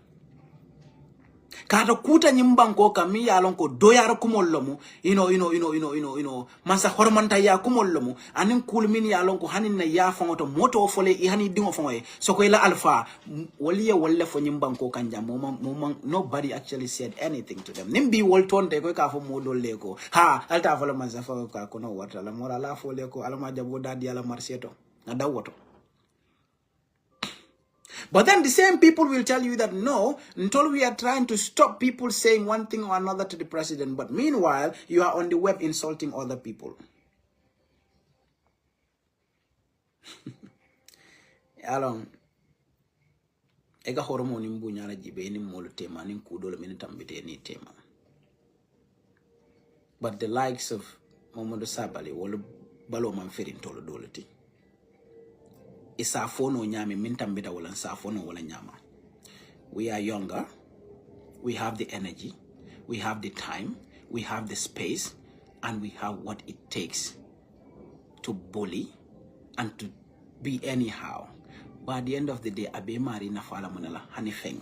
S1: Kata kuta nyimbanko kami yalon ko doyar kumollomu masa hormanta ya kumollomu anin kulmin yalon ko hanin na ya fangoto moto fole I hani dingo fangoy so ko ila alpha waliya walla fo nyimbanko kanja nobody actually said anything to them nimbi wolton de ko ka fo modol leko ha alta fo man sa fo ka kono wata la mora la fo leko alama jabo dadi ala marseto na dawoto. But then the same people will tell you that no, until we are trying to stop people saying one thing or another to the president. But meanwhile, you are on the web insulting other people. Along, ega hormone mbunya la jibe ni molo tema ni kudolo minitambite ni tema. But the likes of Momodo Sabali wolo balo man ferin tolo doleti. Isafono nyame mintambita wala safono wala nyama. We are younger, we have the energy, we have the time, we have the space, and we have what it takes to bully and to be anyhow. But at the end of the day, abe mari na fala manala hanifeng.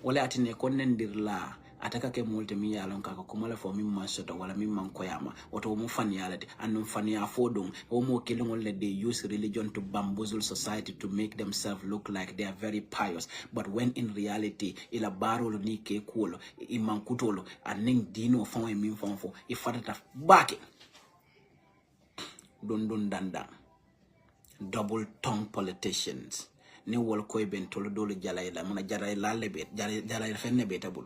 S1: Wala atine konendirla ataka ke multe mi yalon kaka kumala fo mimma soto wala mimma koyama oto mo fan yalade and fan ya fodum o mo kilingol they use religion to bamboozle society to make themselves look like they are very pious, but when in reality ila barolo ni ke kuolo imankutolo aning dino fon e min fon fo ifatata bake don danda double tongue politicians ni wol koy ben tolo dolo jalay la mona jaray la lebet jalay fenne betabul.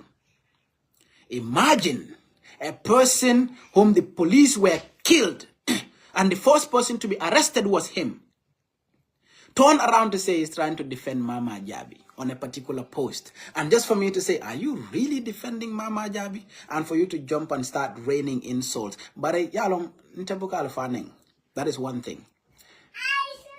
S1: Imagine a person whom the police were killed and the first person to be arrested was him. Turn around to say he's trying to defend Mama Jabi on a particular post. And just for me to say, are you really defending Mama Jabi? And for you to jump and start raining insults. But that is one thing.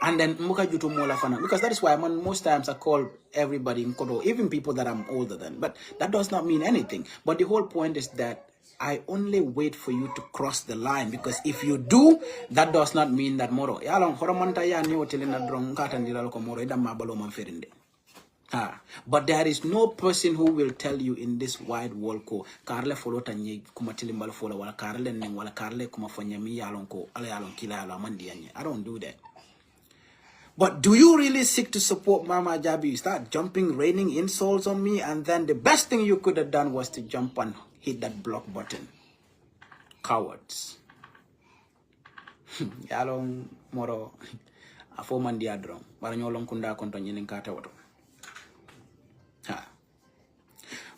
S1: And then because that is why most times I call everybody in Kodo, even people that I'm older than. But that does not mean anything. But the whole point is that I only wait for you to cross the line, because if you do, that does not mean that moro. But there is no person who will tell you in this wide world ko karle follow tanye kumatilimbal follow wala karle neng wala karle kumafanyami yalon ko ala yalon kila yala mandianye. I don't do that. But do you really seek to support Mama Jabi? You start jumping, raining insults on me, and then the best thing you could have done was to jump and hit that block button. Cowards. Yalong moro afoman diadrong. Baranyolong kunda kontonye nkata wato.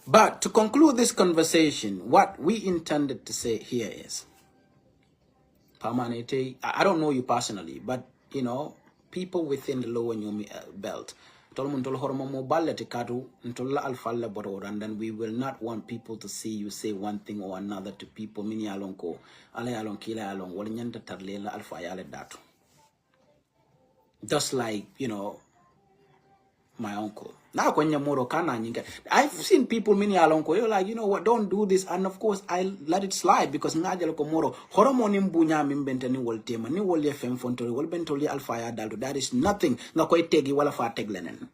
S1: But to conclude this conversation, what we intended to say here is, Pamanete, I don't know you personally, but you know, people within the lower Nyumi belt, and then we will not want people to see you say one thing or another to people. Mini alonko, ale alon kila alon, walinyanta tarlela alfa yale datu. Just like, you know, my uncle. Now I've seen people mini alonko, you're like, you know what, don't do this, and of course I let it slide because moro horomonim bunya mimbente ni wol tema ni wol ye fem fontori wol bentoli alfa ya dalto. That is nothing nga koy tegi wala fa teglenen.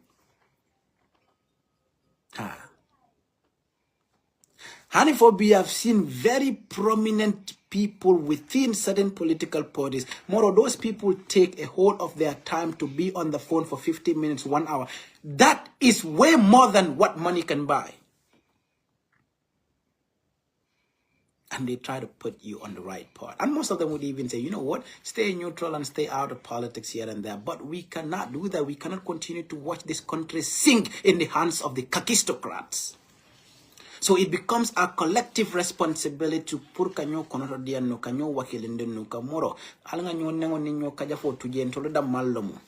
S1: Hanifo, we have seen very prominent people within certain political parties. More, those people take a hold of their time to be on the phone for 50 minutes, 1 hour. That is way more than what money can buy. And they try to put you on the right path. And most of them would even say, you know what, stay neutral and stay out of politics here and there. But we cannot do that. We cannot continue to watch this country sink in the hands of the kakistocrats. So it becomes a collective responsibility to pur kanyo konoto dia no kanyo wakilinde no kamoro alanga nyo nengo ninyo kaja fo tuje ntolo da mallomo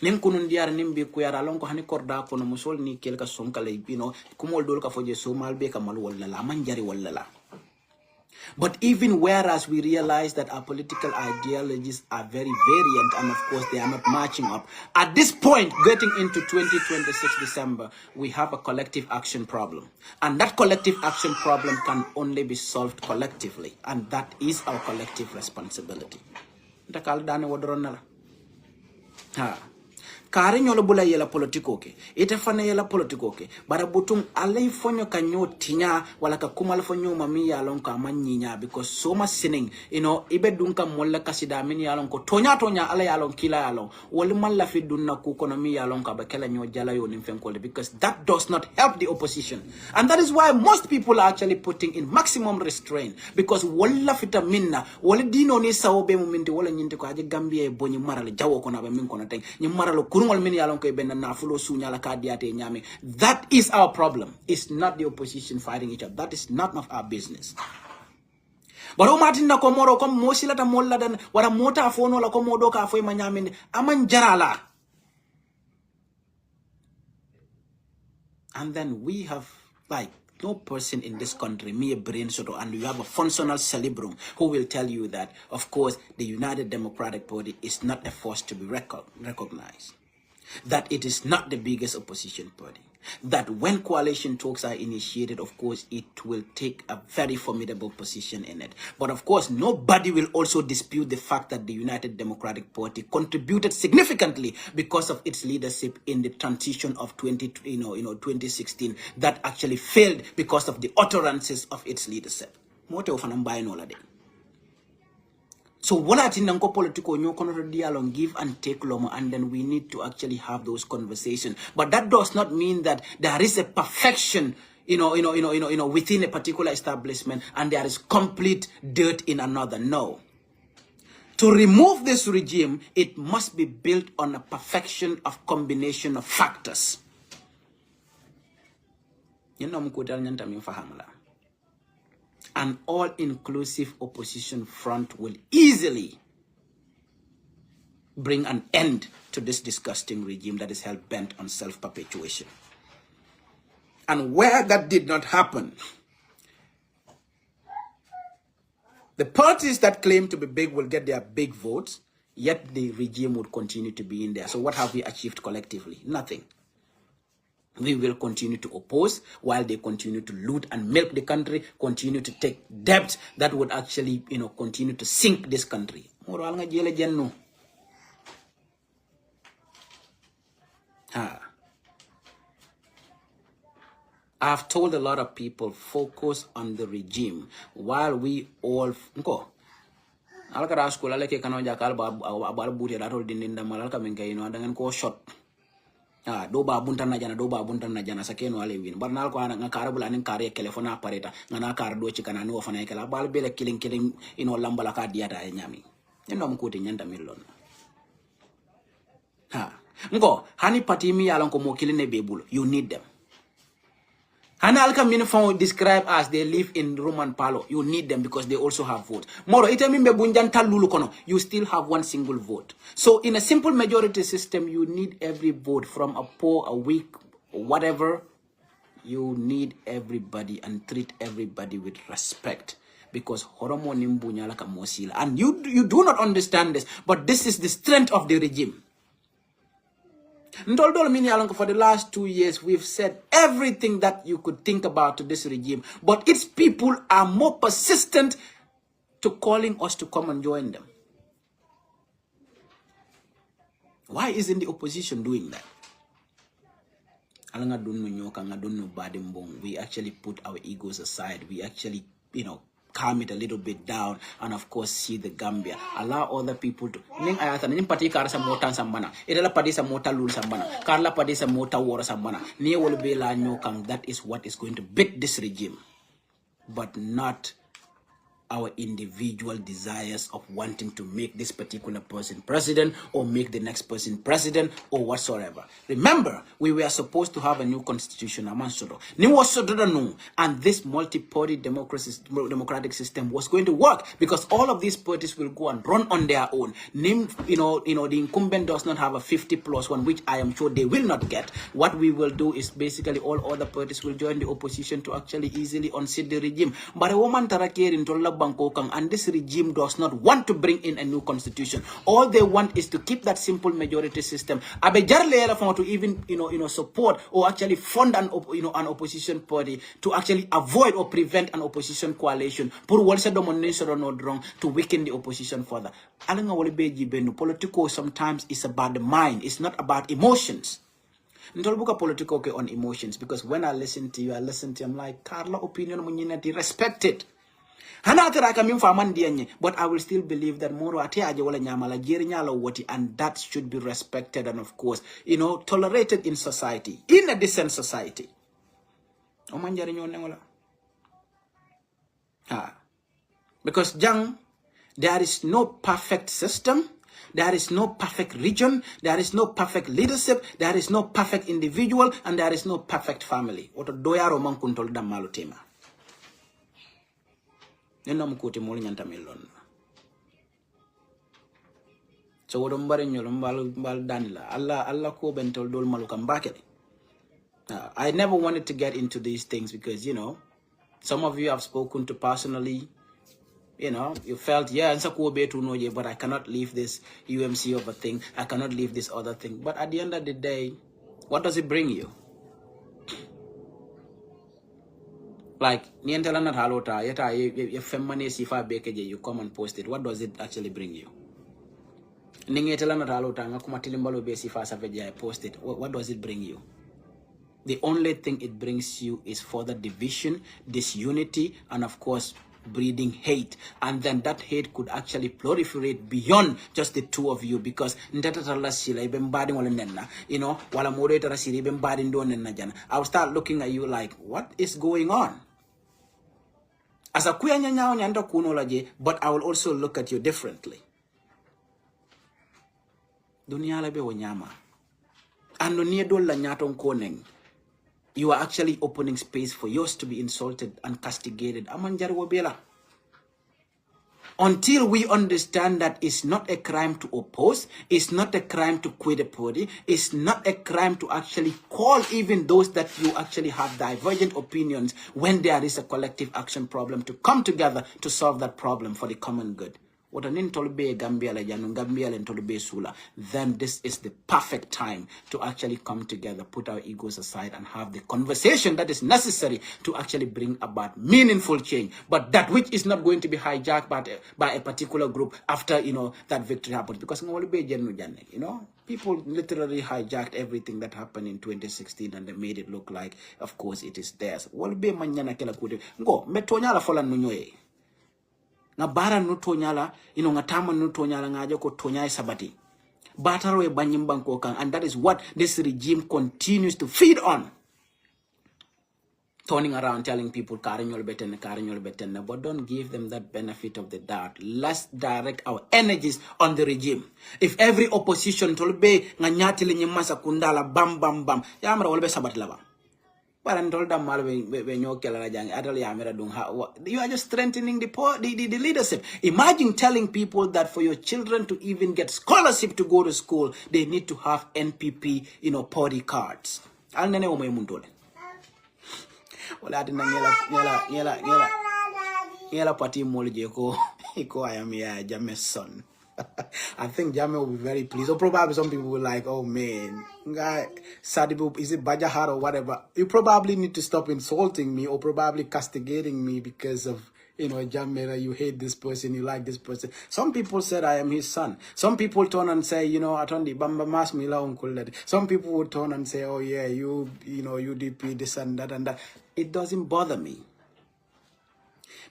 S1: nim kunun diar nimbi ku yara lon ko hani korda ko no musol ni kelka sonkale bino kumol dol ka foje so malbe kamal walla la manjari walla la. But even whereas we realize that our political ideologies are very variant and of course they are not matching up, at this point, getting into 2026 December, we have a collective action problem. And that collective action problem can only be solved collectively. And that is our collective responsibility. kare nyolo bula yela politiko ke ite fana yela politiko ke bara butung alay fonyo kanyo tinya wala ka kumal fonyo mami yalon ka manyinya because so much sinning ibe dunka molla kasida min yalon ko tonya ala yalon kila yalon wala man la fi dunna ku kono mi yalon ka ba kala nyo jala yo nim fenkol because that does not help the opposition, and that is why most people are actually putting in maximum restraint because wala fita minna wala dino ni sawobe mu minde wala nyinte ko aje Gambia e boni marale jawo ko na be min kono tay ni maralo kurungol min yalon ko e benna na fulo sunya la ka diate nyame. That is our problem. It's not the opposition fighting each other. That is none of our business. But o Martin na komoro kom mosila ta molla dan wara mota fono la komodo ka foy manyaminde aman jarala. And then we have like no person in this country, me a brain soto, and you have a functional cerebrum who will tell you that, of course, the United Democratic Party is not a force to be recognized. That it is not the biggest opposition party. That when coalition talks are initiated, of course, it will take a very formidable position in it. But of course, nobody will also dispute the fact that the United Democratic Party contributed significantly because of its leadership in the transition of 2016 that actually failed because of the utterances of its leadership. So wala tinanko politiko nyo kono dialogue give and take lomo, and then we need to actually have those conversations. But that does not mean that there is a perfection, within a particular establishment and there is complete dirt in another. No. To remove this regime, it must be built on a perfection of combination of factors. An all-inclusive opposition front will easily bring an end to this disgusting regime that is hell-bent on self-perpetuation. And where that did not happen, the parties that claim to be big will get their big votes, yet the regime would continue to be in there. So what have we achieved collectively? Nothing. We will continue to oppose while they continue to loot and milk the country, continue to take debt that would actually, continue to sink this country. I've told a lot of people, focus on the regime while we all go. Do ba buntan na jana sakeno ale win barnal ko ana ngakara bula nin kare telefona apareta ngana kar do ci kana no fana kala bal bele killing lambala ka diata e nyami endo mo kuti nyanda millon ngo hani patimi yalan ko mo kiline bebulo, you need them. Hani alka minifon describe as they live in Roman Palo, you need them because they also have votes. Moro itemimbe bunjanta lulu kono, you still have one single vote. So in a simple majority system, you need every vote from a poor, a weak, whatever. You need everybody and treat everybody with respect. Because horomo nimbunya laka mosila. And you do not understand this, but this is the strength of the regime. For the last 2 years, we've said everything that you could think about to this regime, but its people are more persistent to calling us to come and join them. Why isn't the opposition doing that? We actually put our egos aside. We actually, calm it a little bit down, and of course see the Gambia. Allow other people to ning ayata ning pati kar sa mota sambana idala padi sa mota lul sambana karla padi sa mota wora sambana ni wol be la nyokam. That is what is going to beat this regime, but not our individual desires of wanting to make this particular person president or make the next person president or whatsoever. Remember, we were supposed to have a new constitution, and this multi-party democratic system was going to work because all of these parties will go and run on their own. The incumbent does not have a 50+1, which I am sure they will not get. What we will do is basically all other parties will join the opposition to actually easily unseat the regime. But a woman tarakir in Bangkokang, and this regime does not want to bring in a new constitution. All they want is to keep that simple majority system. To even support or actually fund an opposition party to actually avoid or prevent an opposition coalition. To weaken the opposition further. Political sometimes is about the mind. It's not about emotions. Ntolbuka political on emotions, because when I listen to you, I'm like, Carla opinion munyinati respected. But I will still believe that moro ate aje wala nyamala jeri nyala woti, and that should be respected and of course, tolerated in society, in a decent society. Because there is no perfect system. There is no perfect region, there is no perfect leadership, there is no perfect individual, and there is no perfect family. Oto doyaro mankuntol da malutema. Nena mkuti muli nyanta milon. So wodo mbari nyolo mbal danila. Allah ko bentol dol malukam bakele. I never wanted to get into these things because, some of you have spoken to personally. You felt, but I cannot leave this UMC of a thing. I cannot leave this other thing. But at the end of the day, what does it bring you? Like, you come and post it. What does it actually bring you? Post it. What does it bring you? The only thing it brings you is further division, disunity, and of course, breeding hate. And then that hate could actually proliferate beyond just the two of you, because I will start looking at you like, what is going on? As a but I will also look at you differently. You are actually opening space for yours to be insulted and castigated. Until we understand that it's not a crime to oppose, it's not a crime to quit a party, it's not a crime to actually call even those that you actually have divergent opinions when there is a collective action problem to come together to solve that problem for the common good. Then this is the perfect time to actually come together, put our egos aside, and have the conversation that is necessary to actually bring about meaningful change. But that which is not going to be hijacked by a particular group after that victory happened. Because people literally hijacked everything that happened in 2016 and they made it look like, of course, it is theirs. Nga bara nutonyala, nga tama nutonyala ngaja ko tonyai sabati. Bataro e banyimban kokang, and that is what this regime continues to feed on. Turning around telling people karinyol betene, but don't give them that benefit of the doubt. Let's direct our energies on the regime. If every opposition tolbe nganyati linyimasa kundala bam bam bam, yamra wolbe sabati laba. You are just strengthening the leadership. Imagine telling people that for your children to even get scholarship to go to school, they need to have NPP, party cards. I think Jame will be very pleased. Or probably some people will like, oh man, guy, Sadibu, is it Bajahar or whatever? You probably need to stop insulting me or probably castigating me because of, Jamera, you hate this person, you like this person. Some people said I am his son. Some people turn and say, Atondi, Bamba Mas Mila Uncle. Some people would turn and say, oh yeah, UDP, this and that and that. It doesn't bother me.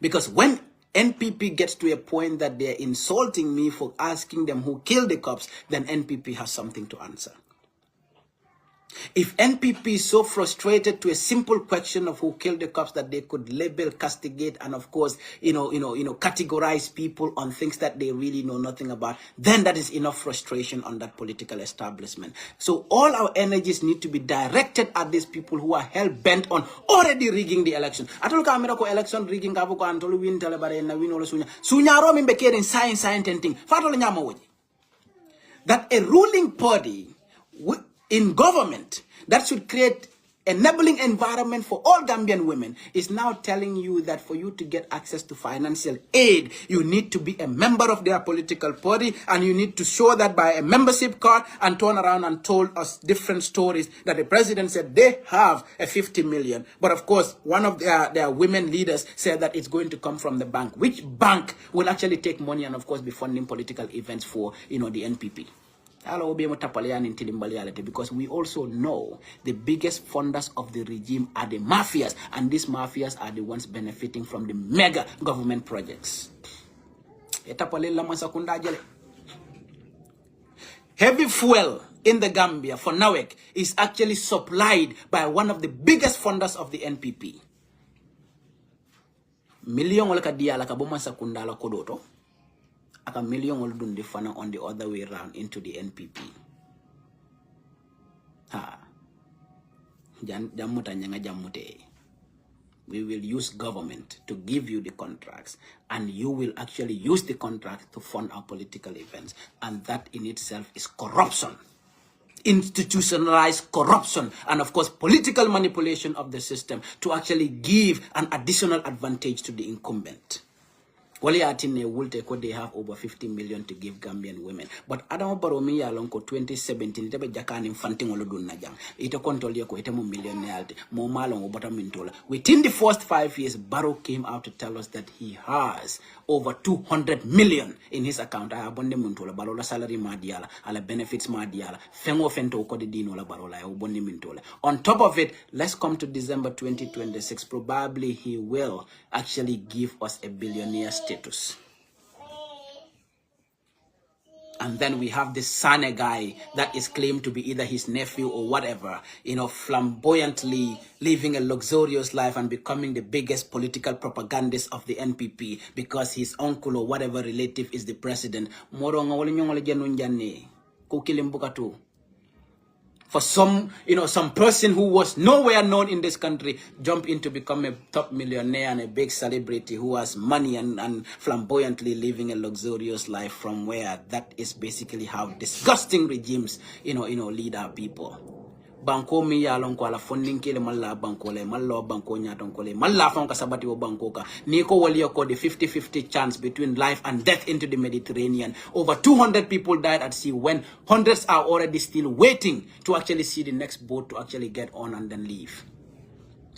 S1: Because when NPP gets to a point that they're insulting me for asking them who killed the cops, then NPP has something to answer. If NPP is so frustrated to a simple question of who killed the cops that they could label, castigate, and of course, categorize people on things that they really know nothing about, then that is enough frustration on that political establishment. So all our energies need to be directed at these people who are hell-bent on already rigging the election. Election rigging that a ruling party in government that should create enabling environment for all Gambian women is now telling you that for you to get access to financial aid, you need to be a member of their political party, and you need to show that by a membership card, and turn around and told us different stories that the president said they have a 50 million. But of course, one of their women leaders said that it's going to come from the bank. Which bank will actually take money and of course be funding political events for, the NPP? Because we also know the biggest funders of the regime are the mafias, and these mafias are the ones benefiting from the mega government projects. Heavy fuel in the Gambia for NAWEC is actually supplied by one of the biggest funders of the NPP. Million walaka diala ka boma sakundala kodoto. A million will do the fana on the other way around into the NPP. We will use government to give you the contracts, and you will actually use the contracts to fund our political events. And that in itself is corruption. Institutionalized corruption, and of course political manipulation of the system to actually give an additional advantage to the incumbent. Wale atine wulte ko they have over 50 million to give Gambian women. But Adam Baromi alonko 2017 tebe jakani mfanting olo dun najang. Ito control ko ite mo millionaire mo malong obata mintola. Within the first 5 years, Barrow came out to tell us that he has over 200 million in his account. I abonde mintola barola salary madiala, ala benefits madiala, fengo fento ko de dino la barola obonde mintola. On top of it, let's come to December 2026. Probably he will actually give us a billionaire status. And then we have this Sane guy that is claimed to be either his nephew or whatever, flamboyantly living a luxurious life and becoming the biggest political propagandist of the NPP because his uncle or whatever relative is the president. For some, some person who was nowhere known in this country jump in to become a top millionaire and a big celebrity who has money and flamboyantly living a luxurious life from where that is basically how disgusting regimes, lead our people. Banko mi ya lon ko ala funding kele malla banko le mallo banko nyaton ko le malla fon ka sabati wo banko ka ni ko wali ko the 50-50 chance between life and death into the Mediterranean. Over 200 people died at sea when hundreds are already still waiting to actually see the next boat to actually get on and then leave.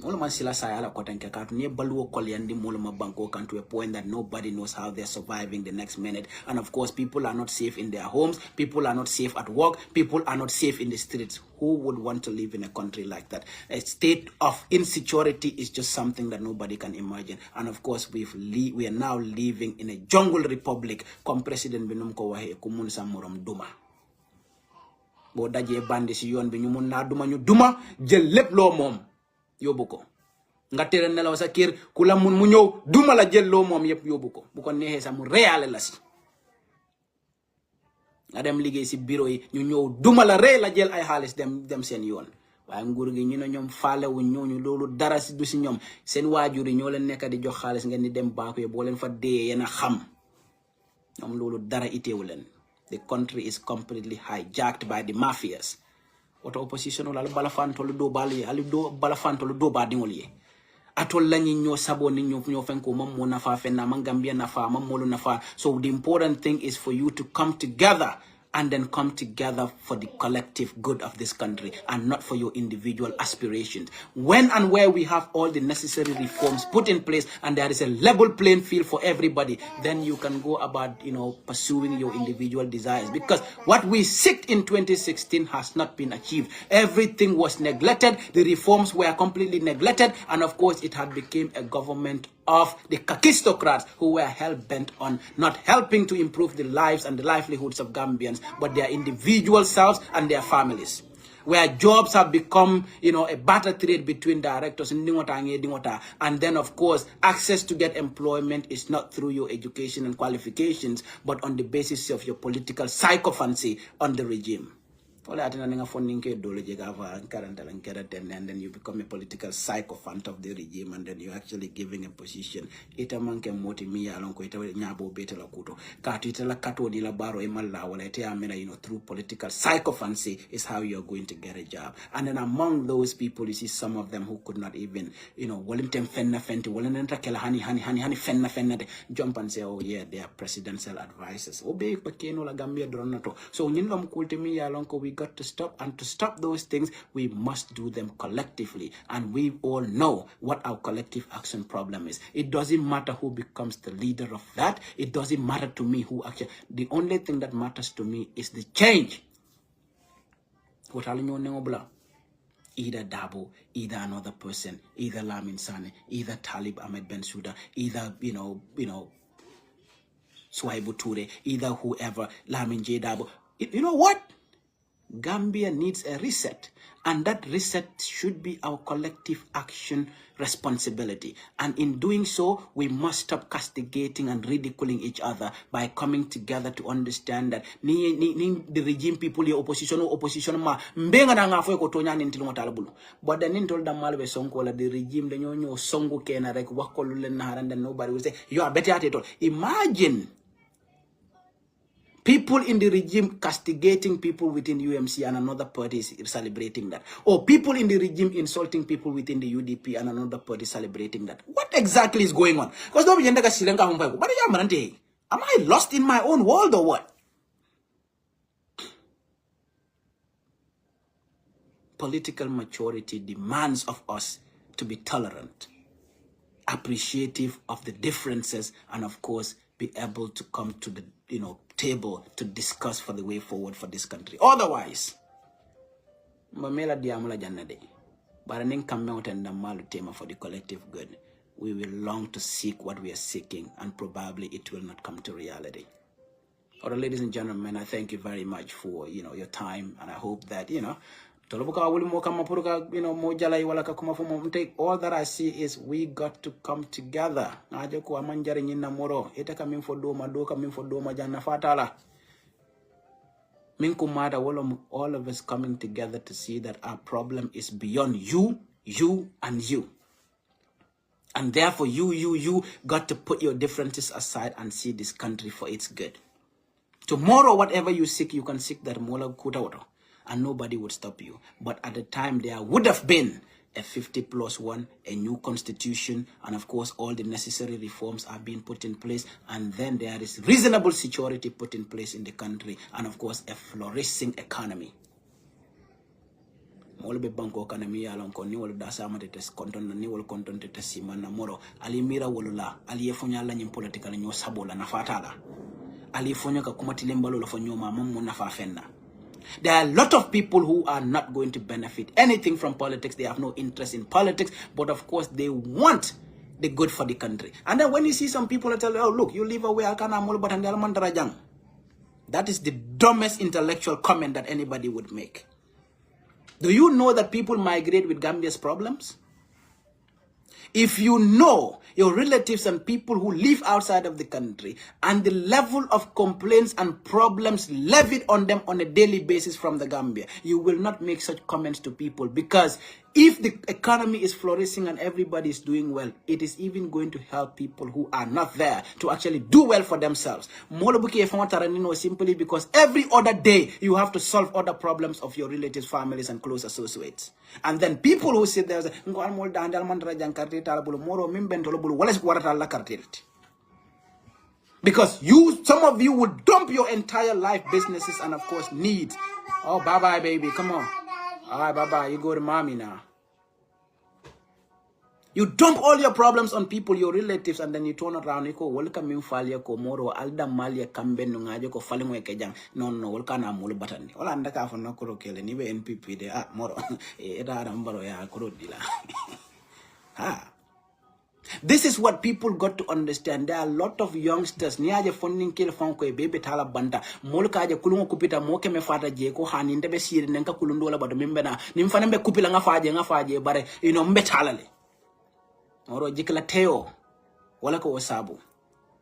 S1: All man sila saya ala kotenke kat ni baluo kolyandi moloma banko kan to a point that nobody knows how they're surviving the next minute. And of course, people are not safe in their homes, people are not safe at work, people are not safe in the streets. Who would want to live in a country like that? A state of insecurity is just something that nobody can imagine. And of course, we are now living in a jungle republic. Comme President Binum ko wahe kumun sa morom duma. Bo daje bandi si yon bi ñu mun na duma ñu duma jël lepp lo mom. Yobuko nga tere nelaw sa kër ku la mun mu ñew duma la jël lo mom yépp yobuko bu ko nexé sa mu réalé la si nga dem liggéey si bureau yi ñu ñew duma la ré la jël ay xaaliss dem seen yoon waye nguur gi ñu ne ñom faalé wu ñooñu loolu dara si du si ñom seen waajur yi ñoo leen nekk di jox xaaliss ngeen di dem baako bo leen fa dé yena xam ñom loolu dara itéwu leen. The country is completely hijacked by the mafias. What opposition wala balafanto lo do bali ali do balafanto lo do ba dingoli atol lañi ñoo sabo ni ñoo fenko mom mo nafa fenna man Gambia nafa man molu nafa. So the important thing is for you to come together and then come together for the collective good of this country and not for your individual aspirations. When and where we have all the necessary reforms put in place and there is a level playing field for everybody, then you can go about, pursuing your individual desires. Because what we seeked in 2016 has not been achieved. Everything was neglected. The reforms were completely neglected. And of course, it had become a government of the kakistocrats who were hell-bent on not helping to improve the lives and the livelihoods of Gambians, but their individual selves and their families. Where jobs have become, a barter trade between directors and then, of course, access to get employment is not through your education and qualifications, but on the basis of your political sycophancy on the regime. and then you become a political sycophant of the regime, and then you're actually giving a position. Ita manke moti miya alonko ita nyabo bete la kuto. Katu ita la kato di la baro emala wala ita amena, through political sycophancy is how you're going to get a job. And then among those people, you see some of them who could not even, Wellington fenna fenti, Wellington kela hani fenna de jump and say, oh yeah, they are presidential advisors. Obe pakeno la Gambia dronato. So nyinga mkulte miya alonko, we got to stop, and to stop those things we must do them collectively, and we all know what our collective action problem is. It doesn't matter who becomes the leader of that. It doesn't matter to me who actually, the only thing that matters to me is the change. Either Dabo, either another person, either Lamin Sane, either Talib Ahmed Bensouda, either Swaibu Ture, either whoever, Lamin J Dabo. You know what? Gambia needs a reset, and that reset should be our collective action responsibility. And in doing so, we must stop castigating and ridiculing each other by coming together to understand that the regime people, the opposition ma mbenga na ngafo ko tonya nintilo matalabulu. But then in told them malwe sonko la the regime the nyonyo songo kena rek wakolu na haranda, nobody will say you are better at it all. Imagine people in the regime castigating people within UMC and another party is celebrating that. Or people in the regime insulting people within the UDP and another party celebrating that. What exactly is going on? Because am I lost in my own world or what? Political maturity demands of us to be tolerant, appreciative of the differences, and of course be able to come to the table to discuss for the way forward for this country. Otherwise, mamela diamula janade, baraning kamount and namalu tema for the collective good. We will long to seek what we are seeking, and probably it will not come to reality. Alright, ladies and gentlemen, I thank you very much for your time, and I hope that all that I see is we got to come together. All of us coming together to see that our problem is beyond you, and you. And therefore, you got to put your differences aside and see this country for its good. Tomorrow, whatever you seek, you can seek that mola kutawado, and nobody would stop you. But at the time, there would have been a 50+1, a new constitution, and of course, all the necessary reforms are being put in place. And then there is reasonable security put in place in the country, and of course, a flourishing economy. Banko economy alonko ni wol dasa amate tes konton ni wol konton te simana moro ali mira wolula ali efonya la nyim political nyo sabola na fatala ali fonya ka kumatile mbalo lo fonyo mama mo na fa fenna. There are a lot of people who are not going to benefit anything from politics. They have no interest in politics, but of course they want the good for the country. And then when you see some people that tell you, oh look, you live away that is the dumbest intellectual comment that anybody would make. Do you know that people migrate with Gambia's problems? If you know your relatives and people who live outside of the country and the level of complaints and problems levied on them on a daily basis from the Gambia, you will not make such comments to people, because if the economy is flourishing and everybody is doing well, it is even going to help people who are not there to actually do well for themselves. Simply because every other day you have to solve other problems of your relatives, families, and close associates. And then people who sit there say, because some of you would dump your entire life, businesses, and of course needs. Oh, bye-bye, baby, come on. All right, bye-bye, you go to mommy now. You dump all your problems on people, your relatives, and then you turn around, you go, welcome in falia ko moro, alda malia kamben ngajo ko falingwe kejang. No, welcome na mulu batani. Ola andaka for no kuro kele, nibe NPP de, moro, eda rambaro ya kuro dila. Ha. This is what people got to understand. There are a lot of youngsters. Niaje funding kill fanko e baby tala banda. Molka aje kulungo kupita moke me fata je ko hani ndebe siri nenka kulundola bado mimbena. Nimfana mbe kupila ngafaje bare mbe talale. Oro jikla teo wala ko wasabu.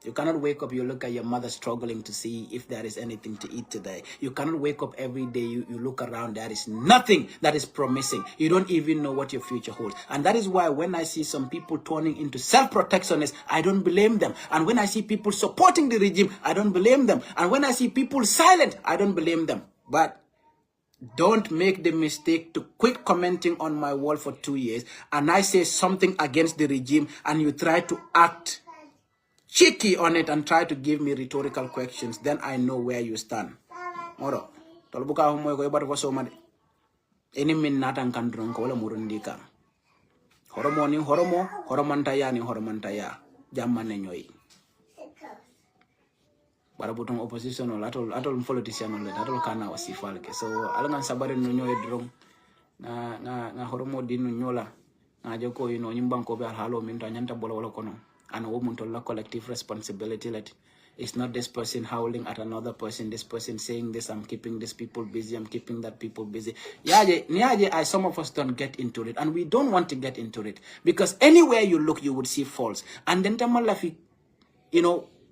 S1: You cannot wake up, you look at your mother struggling to see if there is anything to eat today. You cannot wake up every day, you look around, there is nothing that is promising. You don't even know what your future holds. And that is why when I see some people turning into self-protectionists, I don't blame them. And when I see people supporting the regime, I don't blame them. And when I see people silent, I don't blame them. But don't make the mistake to quit commenting on my wall for 2 years and I say something against the regime and you try to act cheeky on it and try to give me rhetorical questions, then I know where you stand. Moro, tolbuka homo ko ibar waso made. Any min natan kan dron ko wala murundi kan. Horomo ni horomo, horomantaya ni horomantaya. Jamane nyoy. Bara butong opposition ol atol politician ol atol kana wasifal ke. So alangan sabare no nyoy dron nga horomo din nyola. Nga joko ino nyimbang ko be halo min to nyanta bola wala kono. And a woman to la collective responsibility. That it's not this person howling at another person, this person saying this, I'm keeping these people busy, I'm keeping that people busy. Some of us don't get into it, and we don't want to get into it. Because anywhere you look, you would see faults. And then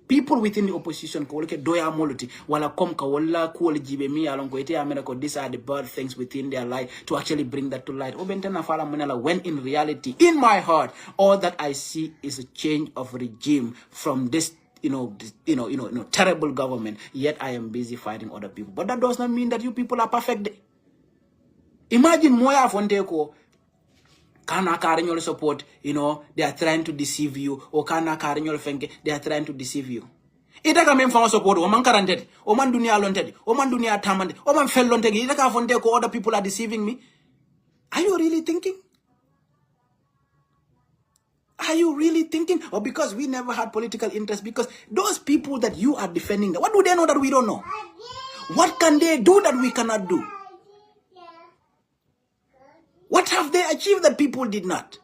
S1: people within the opposition ko look at doya moluti wala kom ka wala ko jibe mi alon ko ite amena ko these are the bad things within their life to actually bring that to light. Obentana fala munala when in reality in my heart all that I see is a change of regime from this terrible government, yet I am busy fighting other people. But that does not mean that you people are perfect. Imagine Moya Fonteko Kana Karinyol support, they are trying to deceive you, or Kana Karinyol Fenke, they are trying to deceive you. Itaka men for support, Oman Karanted, Oman Dunia Lonted, Oman Dunia Tamand, Oman Fellonteg, Itaka Fonteko, other people are deceiving me. Are you really thinking? Are you really thinking? Or because we never had political interest? Because those people that you are defending, what do they know that we don't know? What can they do that we cannot do? What have they achieved that people did not?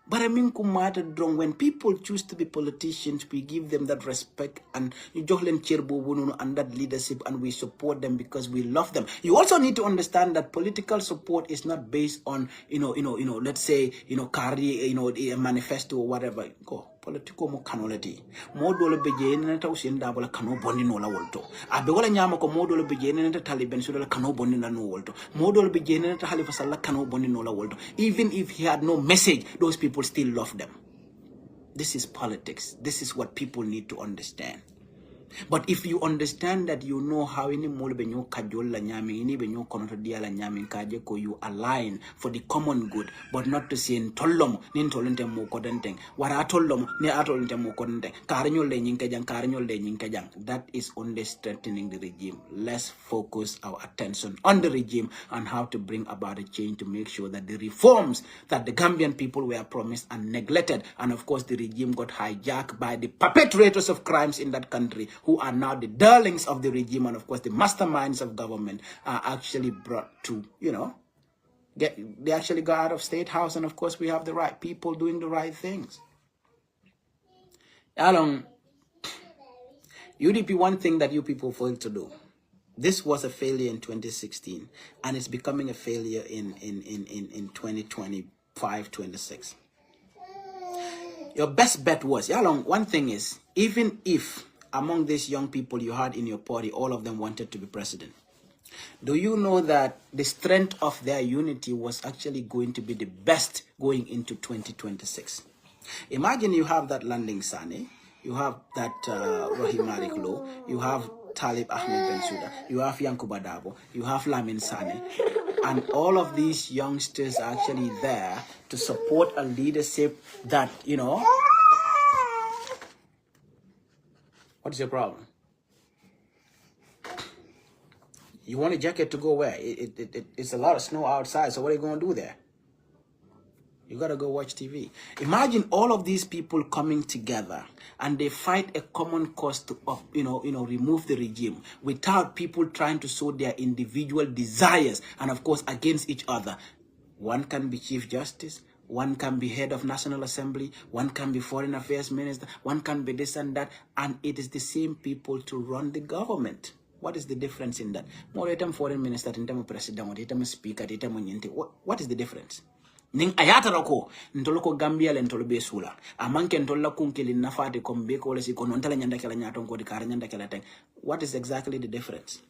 S1: But I mean, when people choose to be politicians, we give them that respect and and that leadership, and we support them because we love them. You also need to understand that political support is not based on, let's say, carry, a manifesto or whatever. Go. Political mo kanolati modolo beje ne ta usinda bola kano bonni no la wolto abe wala nyama ko modolo beje ne ta taliban so la kano bonni na no wolto modolo beje ne ta halifa salla kano bonni no la wolto. Even if he had no message, those people still love them. This is politics. This is what people need to understand. But if you understand that, you know how any mole benyo kajol la nyami, any benyo konoto dia la nyami kaje ko, you align for the common good, but not to say ntolom ni ntolente mo kodenteng wara atolom ni atolente mo kodenteng karinyo le nyinkejang. That is only strengthening the regime. Let's focus our attention on the regime and how to bring about a change to make sure that the reforms that the Gambian people were promised and neglected, and of course the regime got hijacked by the perpetrators of crimes in that country, who are now the darlings of the regime, and of course the masterminds of government, are actually brought to, they actually got out of State House, and of course we have the right people doing the right things. UDP, one thing that you people failed to do. This was a failure in 2016, and it's becoming a failure in 2025, 26. Your best bet was, one thing is, even if among these young people you had in your party, all of them wanted to be president, do you know that the strength of their unity was actually going to be the best going into 2026? Imagine you have that Landing Sane, you have that Rahim Ariklo, you have Talib Ahmed Bensouda, you have Yankuba Dabo, you have Lamin Sane, and all of these youngsters are actually there to support a leadership that, What's your problem? You want a jacket to go where? It's a lot of snow outside, so what are you going to do there? You got to go watch TV. Imagine all of these people coming together and they fight a common cause to, remove the regime without people trying to sow their individual desires and, of course, against each other. One can be Chief Justice. One can be head of National Assembly, one can be Foreign Affairs Minister, one can be this and that, and it is the same people to run the government. What is the difference in that? More item Foreign Minister, item President, item Speaker, item What is the difference?
S2: ning ayata rako ntolo ko Gambia len tolo be sula amanke ntolla kunkeli nafati ko be ko lesi ko non tala nyanda kala nyaton ko di kar nyanda kala ten. What is exactly the difference?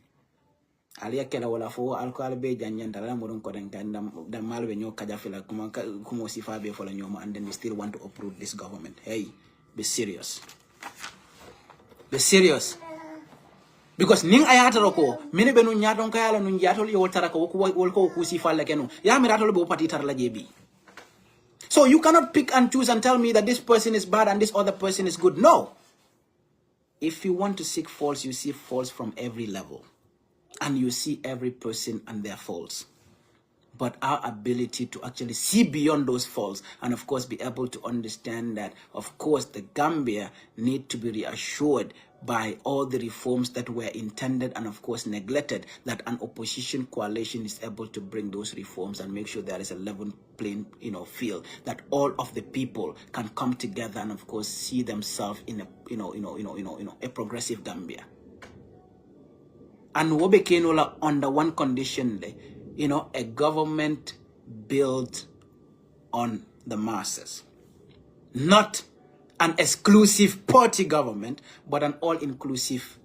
S2: Alia kela wala fo alcohol be janyanta la modon ko den kan dam malbe nyo kaja fila kuma sifa be fola nyoma, and then they still want to uproot this government. Hey, be serious. Be serious. Because ning ayata roko mini benu nyaton kayala nun yatol yo taraka wol ko ku sifa la kenu ya mi ratol be pati tar la jebi. So you cannot pick and choose and tell me that this person is bad and this other person is good. No. If you want to seek faults, you see faults from every level. And you see every person and their faults. But our ability to actually see beyond those faults and of course be able to understand that of course the Gambia need to be reassured by all the reforms that were intended and of course neglected, that an opposition coalition is able to bring those reforms and make sure there is a level playing field, that all of the people can come together and of course see themselves in a a progressive Gambia. And what became under one condition, a government built on the masses. Not an exclusive party government, but an all-inclusive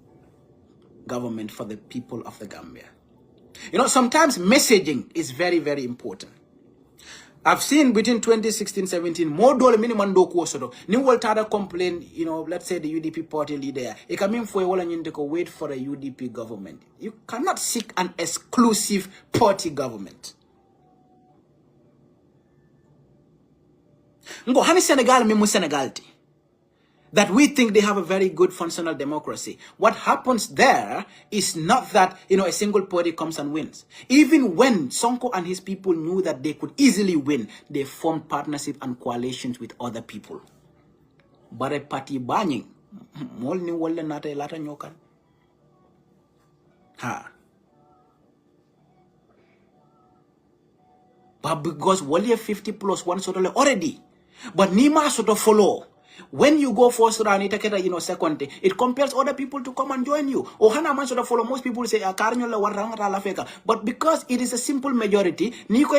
S2: government for the people of the Gambia. Sometimes messaging is very, very important. I've seen between 2016-17 more dollar minimum do kuosodo. Ni waltada complain, let's say the UDP party leader. It can mean for wala nyindeko wait for a UDP government. You cannot seek an exclusive party government. Ngo hani Senegal mimu Senegalti. That we think they have a very good functional democracy. What happens there is not that, a single party comes and wins. Even when Sonko and his people knew that they could easily win, they formed partnership and coalitions with other people. But a party banning, mol ni wole nata lata nyokan. Ha. But because wole 50 plus one sort of already. But Nima sort of follow. When you go first round, second, it compels other people to come and join you. Ohana man sort of follow. Most people say, but because it is a simple majority, let's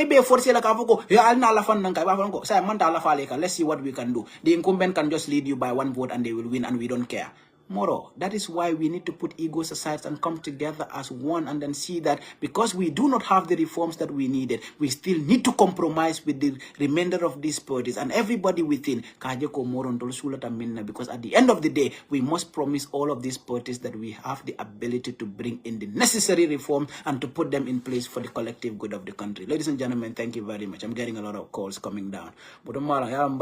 S2: see what we can do. The incumbent can just lead you by one vote and they will win and we don't care. Moro, that is why we need to put egos aside and come together as one and then see that because we do not have the reforms that we needed, we still need to compromise with the remainder of these parties and everybody within. Because at the end of the day, we must promise all of these parties that we have the ability to bring in the necessary reform and to put them in place for the collective good of the country. Ladies and gentlemen, thank you very much. I'm getting a lot of calls coming down. But NPP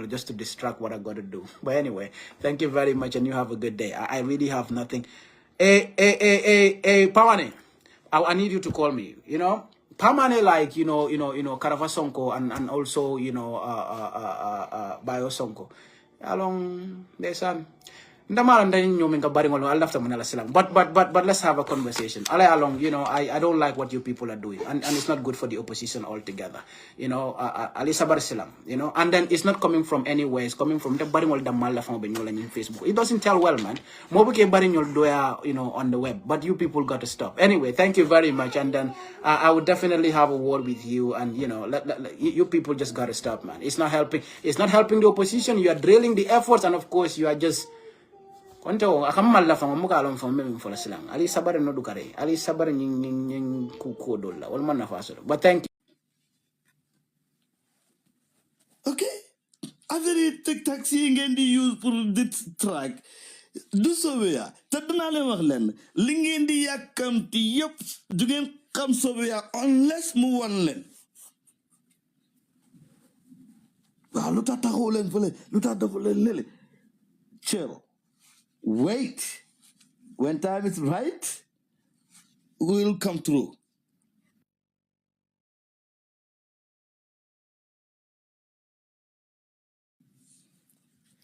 S2: just to distract what I got to do. But anyway, thank you very much and you have a good day. I really have nothing. Hey, Pamane, I need you to call me. Pamane like, Karavasonko and also, Biosonko. Along the sun. But let's have a conversation. I don't like what you people are doing, and it's not good for the opposition altogether. And then it's not coming from anywhere. It's coming from the Facebook. It doesn't tell well, man. On the web, but you people got to stop. Anyway, thank you very much, and then I would definitely have a word with you, and you people just got to stop, man. It's not helping. It's not helping the opposition. You are drilling the efforts, and of course you are just. Konto akamalla fanga muka alon fanga memi fola silang ali sabare no dukare ali sabare nying ku dolla wal man nafa so. But thank you.
S3: Okay, affaire tek taxi ngeen di use pour this track du sobeya te dina leen wax len li ngeen di yakamti yep du ngeen xam sobeya unless mu won len wa lu tax taxaw len fele lu tax dafa len lele chill. Wait, when time is right, we'll come through.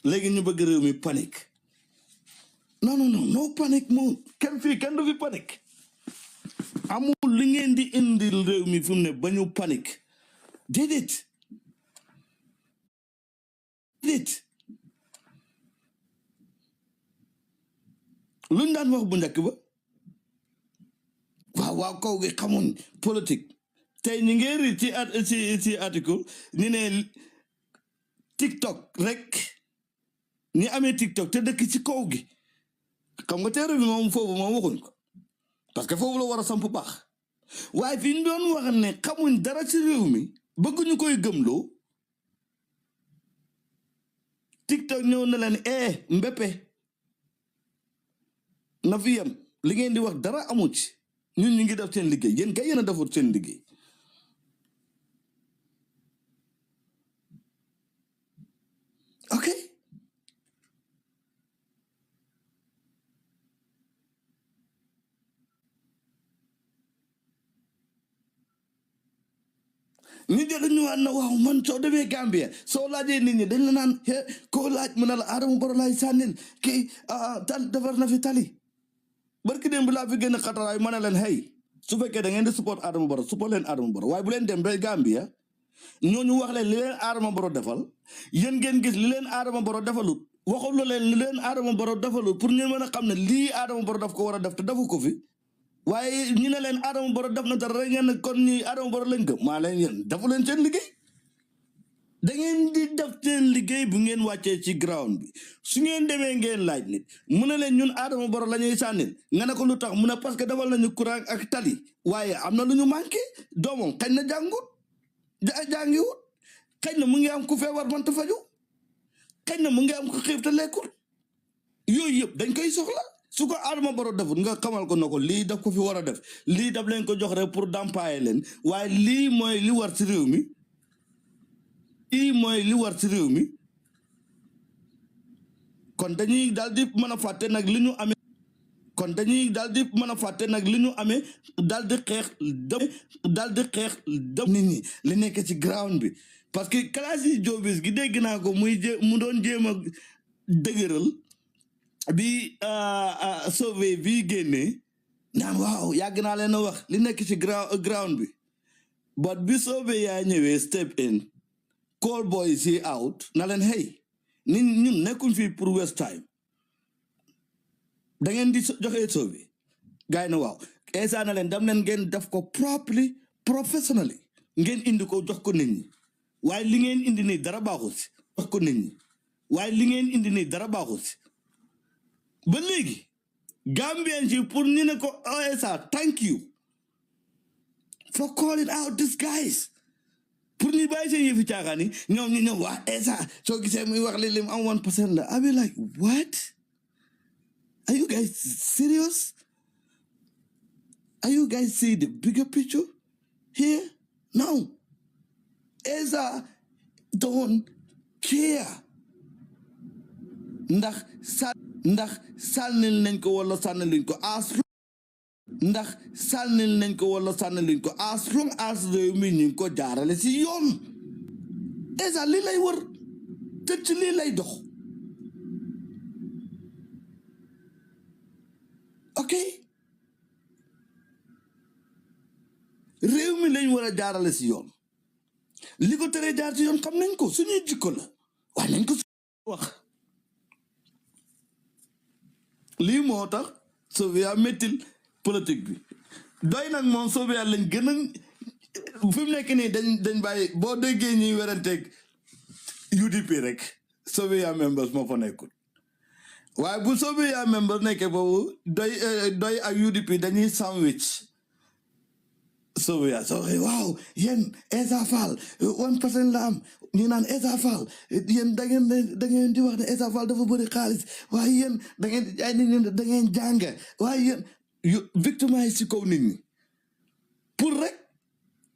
S3: Legi ñu bëgg réew mi panic. No panic mood. Can do fi panic. Amul li ngeen di indil réew mi fu ne bañu panic. Did it? Luñ daan wax bu njëkk ba waaw kaw gi xamoon politique tey ñu ngi ri ci article ñu ne TikTok rek ñi amee TikTok te dëkk ci kaw gi xam nga teere bi moom foofu moom waxuñ ko parce que foofu la war a samp baax waaye fi ñu doon wax ne xamuñ dara ci réew mi bëgguñu koy gëmloo TikTok ñëw na leen Mbeppe na fi yem li ngeen di wax dara amu ci ñun ñu ngi def seen liggéey yéen kay yéen a defut seen liggéey ok ñu jël ñu waan na waaw man soo demee Gambia soo laajee nit ñi dañ la naan koo laaj mu ne la Adama Barrow laay sànnil kii tal defar na fi tali barki dem bi laa fi gën a xataraay ma ne leen hey su fekkee da ngeen di support Adama Barrow support leen Adama Barrow waaye bu leen dem ba Gambia ñooñu wax leen li leen Adama Barrow defal yéen ngeen gis li leen Adama Barrow defalut waxul leen li leen Adama Barrow defalut pour ñu mën a xam ne lii Adama Barrow daf ko war a def te defu ko fi waaye ñu ne leen Adama Barrow def na dara rek ngeen kon ñi Adama Barrow lañ gëm maa leen yéen defu leen seen liggéey da ngeen di def seen liggéey bu ngeen wàccee ci ground bi su ngeen demee ngeen laaj nit mu ne leen ñun Adama Barrow la ñuy sànnil nga ne ko lu tax mu ne parce que defal nañu courant ak tali waaye am na lu ñu manqué doomam xëy na jàngut jàngiwut xëy na mu ngi am ku feebar mënta faju xëy na mu ngi am ku xiif te lekkul yooyu yëpp dañ koy soxla su ko Adama Barrow defut nga xamal ko na ko lii daf ko fi war a def lii daf leen ko jox rek pour dàmpaaye leen waaye lii mooy li war ci réew mi lii mooy li war ci réew mi kon dañuy daal di mën a fàtte nag li ñu amee kon dañuy daal di mën a fàtte nag li ñu amee daal di xeex dem nit ñi li nekk ci ground bi parce que classe yi joobis gi dégg naa ko mu doon jéem a dëgëral bi sauvé bi génnee naan waaw yàgg naa leen a wax li nekk ci ground bi but bi sauvé yaa ñëwee step in call boys yi out na leen hey ñun nekkuñ fii pour waste time da ngeen di joxe sauvé gars yi na waaw esa na leen dam leen ngeen def ko properly professionally ngeen indi ko jox ko nit ñi waaye li ngeen indi nii dara baaxul si jox ko nit ñi waaye li ngeen indi nii dara baaxul si ba léegi Gambian ci pour ñu ne ko OSA thank you for calling out these guys pour ñu bàyyi seen yëfi caaxaan yi ñoom ñu ñëw waa ESA soo gisee muy wax li lim am 1% la I be like what are you guys serious are you guys see the bigger picture here no ESA don't care ndax sànnil nañ ko wala sànniluñ ko ndax sànnil nañ ko wala sànniluñ ko as long as réew mi ñu ngi ko jaarale si yoon ESA lii lay wër te ci lii lay dox ok réew mi lañ war a jaarale si yoon li ko teree jaar si yoon xam nañ ko suñuy jikko la waaye nañ ko wax lii moo tax Sofia mettil politique bi doy nag moom Sofia lañ gën a fi mu nekk nii dañ bàyyi boo déggee ñuy weranteeg UDP rek Sofia members moo fa nekkul waaye bu Sofia members nekkee boobu doy ak UDP dañuy sandwich Sofia waaw yéen ESA Fall 1% la am ñu naan ESA Fall yéen da ngeen di wax ne ESA Fall dafa bëri xaalis waaye yéen da ngeen di jaay nit ñi da ngeen jàng waaye yéen victime si kaw nit ñi pour rek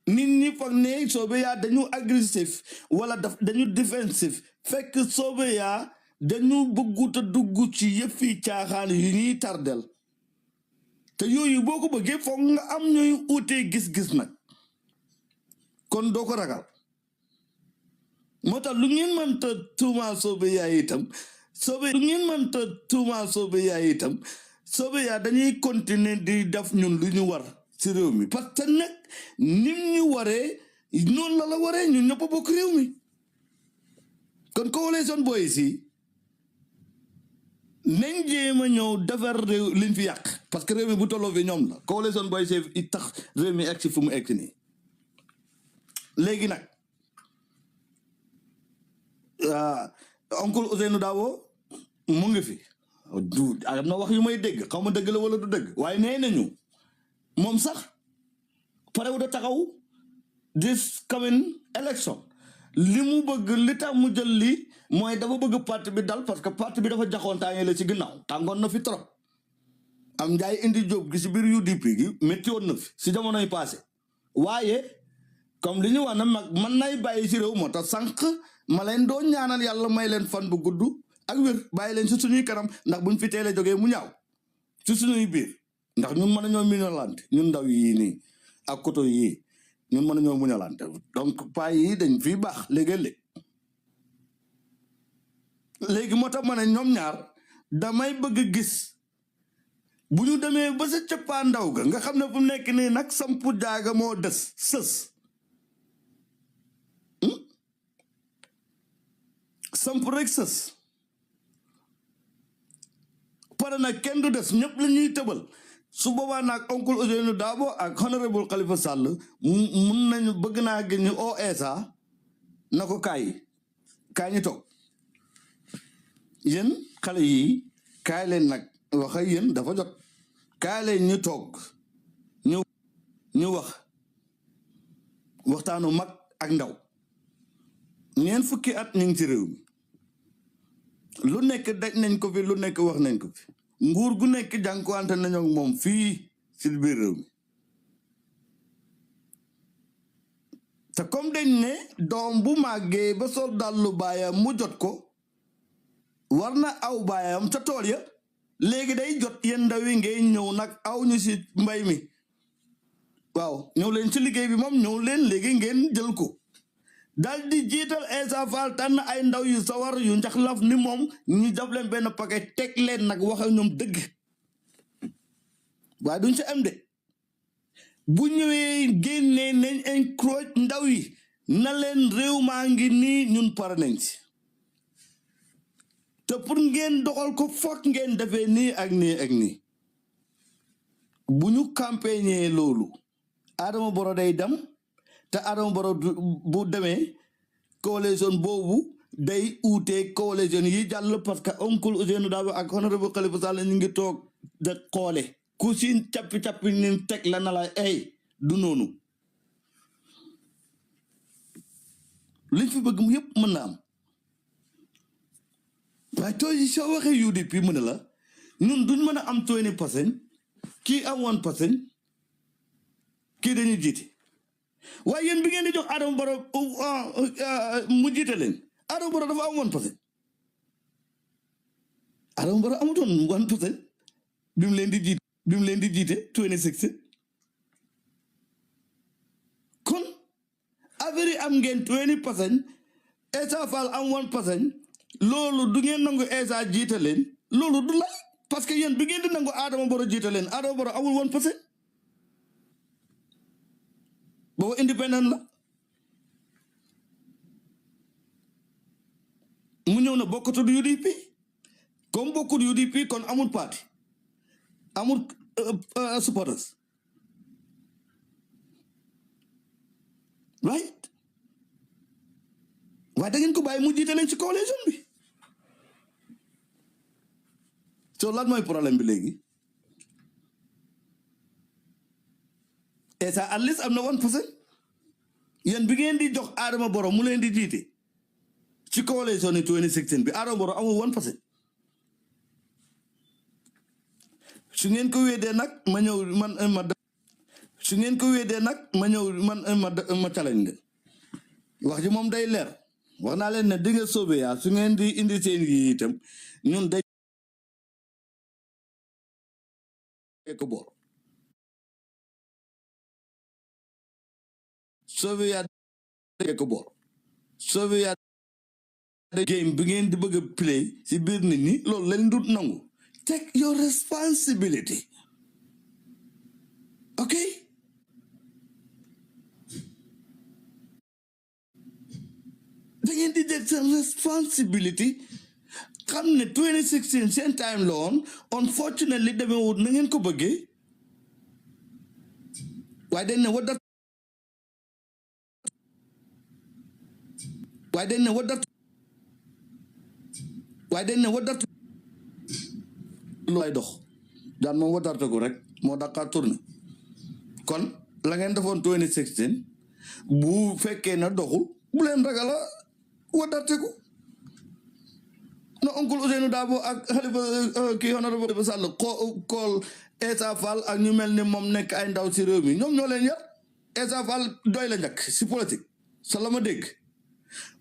S3: nit ñi foog ne Sofia dañu agressif wala dañu defensif fekk Sofia dañu bëggut a dugg ci yëfi caaxaan yu ñuy tardel te yooyu boo ko bëggee foog nga am ñooy utee gis-gis nag kon doo ko ragal moo tax lu ngeen mënta tuumaal Sofia itam Sofia dañuy continuer di def ñun lu ñu war ci réew mi parce que nag nim ñu waree noonu la waree ñun ñëpp a bokk réew mi kon coalition boys yi nañ jéem a ñëw defar réew liñ fi yàq parce que réew mi bu tolloo fi ñoom la coalition boys yi tax réew mi egg si fu mu egg nii léegi nag oncle Ousseynou Dabo mu ngi fi du am na wax yu may dégg xaw ma dëgg la wala du dëgg waaye nee nañu moom sax parewu da taxaw this coming election li mu bëgg li tax mu jël lii mooy dafa bëgg parti bi dal parce que parti bi dafa jaxoon tàngee la ci ginnaaw tàngoon na fi trop am njaay indi jóob gi si biir UDP gi métti woon na fi si jamonoy passé waaye comme li ñu wax na mag mën nay bàyyi si réew moo tax sànq ma leen doon ñaanal yàlla may leen fan bu gudd ak wér bàyyi leen si suñuy kanam ndax buñ fi teelee jógee mu ñaaw si suñuy biir ndax ñun mën nañoo muñalante ñun ndaw yii nii ak koto yii ñun mën nañoo muñalante donc paa yi dañ fii baax léegi-léeg léegi moo tax ma ne ñoom ñaar damay bëgg gis bu ñu demee ba sa cëppaa ndaw ga nga xam ne fu nekk nii nag sampu jaaga moo des sës samp rek sës pare nag kenn du des ñëpp la ñuy tëbal su boobaa nag oncle Ousseynou Dabo ak honorable Khalifa Sall mun nañu bëgg naa gën ñu oo Essa na ko kaay ñu toog yéen xale yi kaay leen nag wax ak yéen dafa jot kaay leen ñu toog ñu waxtaanu mag ak ndaw ñeent fukki at ñu ngi ci réew mi lu nekk daj nañ ko fi lu nekk wax nañ ko fi nguur gu nekk jànkuwante nañu ak moom fii ci biir réew mi te comme dañ ne doom bu màggee ba sol dallu baayam mu jot ko war na aw baayam ca tool ya léegi day jot yéen ndaw yi ngay ñëw nag aw ñu ci mbay mi waaw ñëw leen ci liggéey bi moom ñëw leen léegi ngeen jël ko dal di jiital Essa Faal tànn ay ndaw yu sawar yu njaxlaf ni moom ñu def leen benn paquet teg leen nag wax ak ñoom dëgg waaye duñ ci am de bu ñëwee génnee nañ encroach ndaw yi na leen réew maa ngi nii ñun pare nañ ci te pour ngeen doxal ko foog ngeen defee nii ak nii ak nii bu ñu campagne loolu Adama Barrow day dem te Adama Barrow bu demee coalition boobu day uutee coalition yi jàll parce que oncle Ousseynou Dabo ak honorable Khalifa Sall ñu ngi toog de xoole ku si cappi ni teg la na la ay du noonu liñ fi bëgg mu yëpp mën na am waaye tooy soo waxee UDP mu ne la ñun duñ mën a am 20% kii am 1% kii dañuy jiite waaye yéen bi ngeen di jox Adama Barrow mu jiite leen Adama Barrow dafa am 1% Adama Barrow amutoon 1% bi mu leen di jiite 2016 kon affaire yi am ngeen 20% Essa Faal am 1% loolu du ngeen nangu Essa jiite leen loolu du lay parce que yéen bi ngeen di nangu Adama Barrow jiite leen Adama Barrow amul 1% boobu indépendant la mu ñëw na bokkatul UDP comme bokkut UDP kon amul parti amul supporters right waaye da ngeen ko bàyyi mu jiite leen ci coalition bi so lan mooy problème bi léegi Essa at least am na 1% yéen bi ngeen di jox Adama Barrow mu leen di jiite ci coalition ni 2016 bi Adama Barrow amul 1% su ngeen ko weedee nag ma ñëw su ngeen ko weedee nag ma ñëw ma challenge wax ji moom day leer wax naa leen ne di nga soobee yaa su ngeen di indi seen yi itam ñun day ko boor soobee yaa ko boor soobee yaa game bi ngeen di bëgg a play si biir nit ñi loolu leen du nangu take your responsibility okay da ngeen di jël seen responsibility xam ne 2016 seen time la woon unfortunately demee wut na ngeen ko bëggee waaye dañ ne waaye dañ ne waddart lay dox daan moom waddarte ko rek moo daqaar tourné kon la ngeen defoon 2016 bu fekkee na doxul bu leen ragala waddarte ko no oncle Ousseynou Dabo ak Halifa kii honorable Sall kool Essa Fall ak ñu mel ni moom nekk ay ndaw si réew mi ñoom ñoo leen yar Essa Fall doy la njëkk si politique sa la ma dégg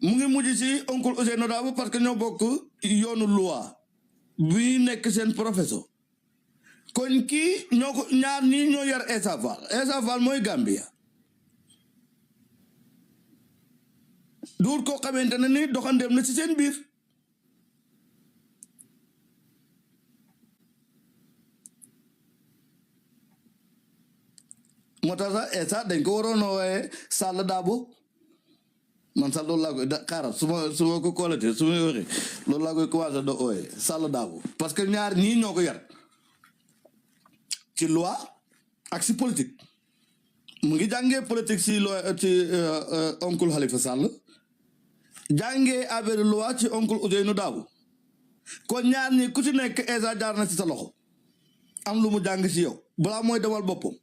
S3: mu ngi mujj si oncle Ousseynou Dabo parce que ñoo bokk yoonu loi bi nekk seen professeur kon kii ñoo ko ñaar ñii ñoo yar Essa Fall mooy Gambia duur koo xamante ne ni doxandeem na si seen biir moo tax sax Essa dañ ko waroon a wooye Sall Dabo man sax loolu laa koy xaaral su ma ko koolatee su ma waxee loolu laa koy commencé do ooye Sall Dabo parce que ñaar ñii ñoo ko yar ci loi ak si politique mu ngi jàngee politique si loi ci oncle Halifa Sall jàngee affaire loi ci oncle Ousseynou Dabo kon ñaar ñi ku ci nekk Essa jaar na ci sa loxo am lu mu jàng si yow balaa mooy demal boppam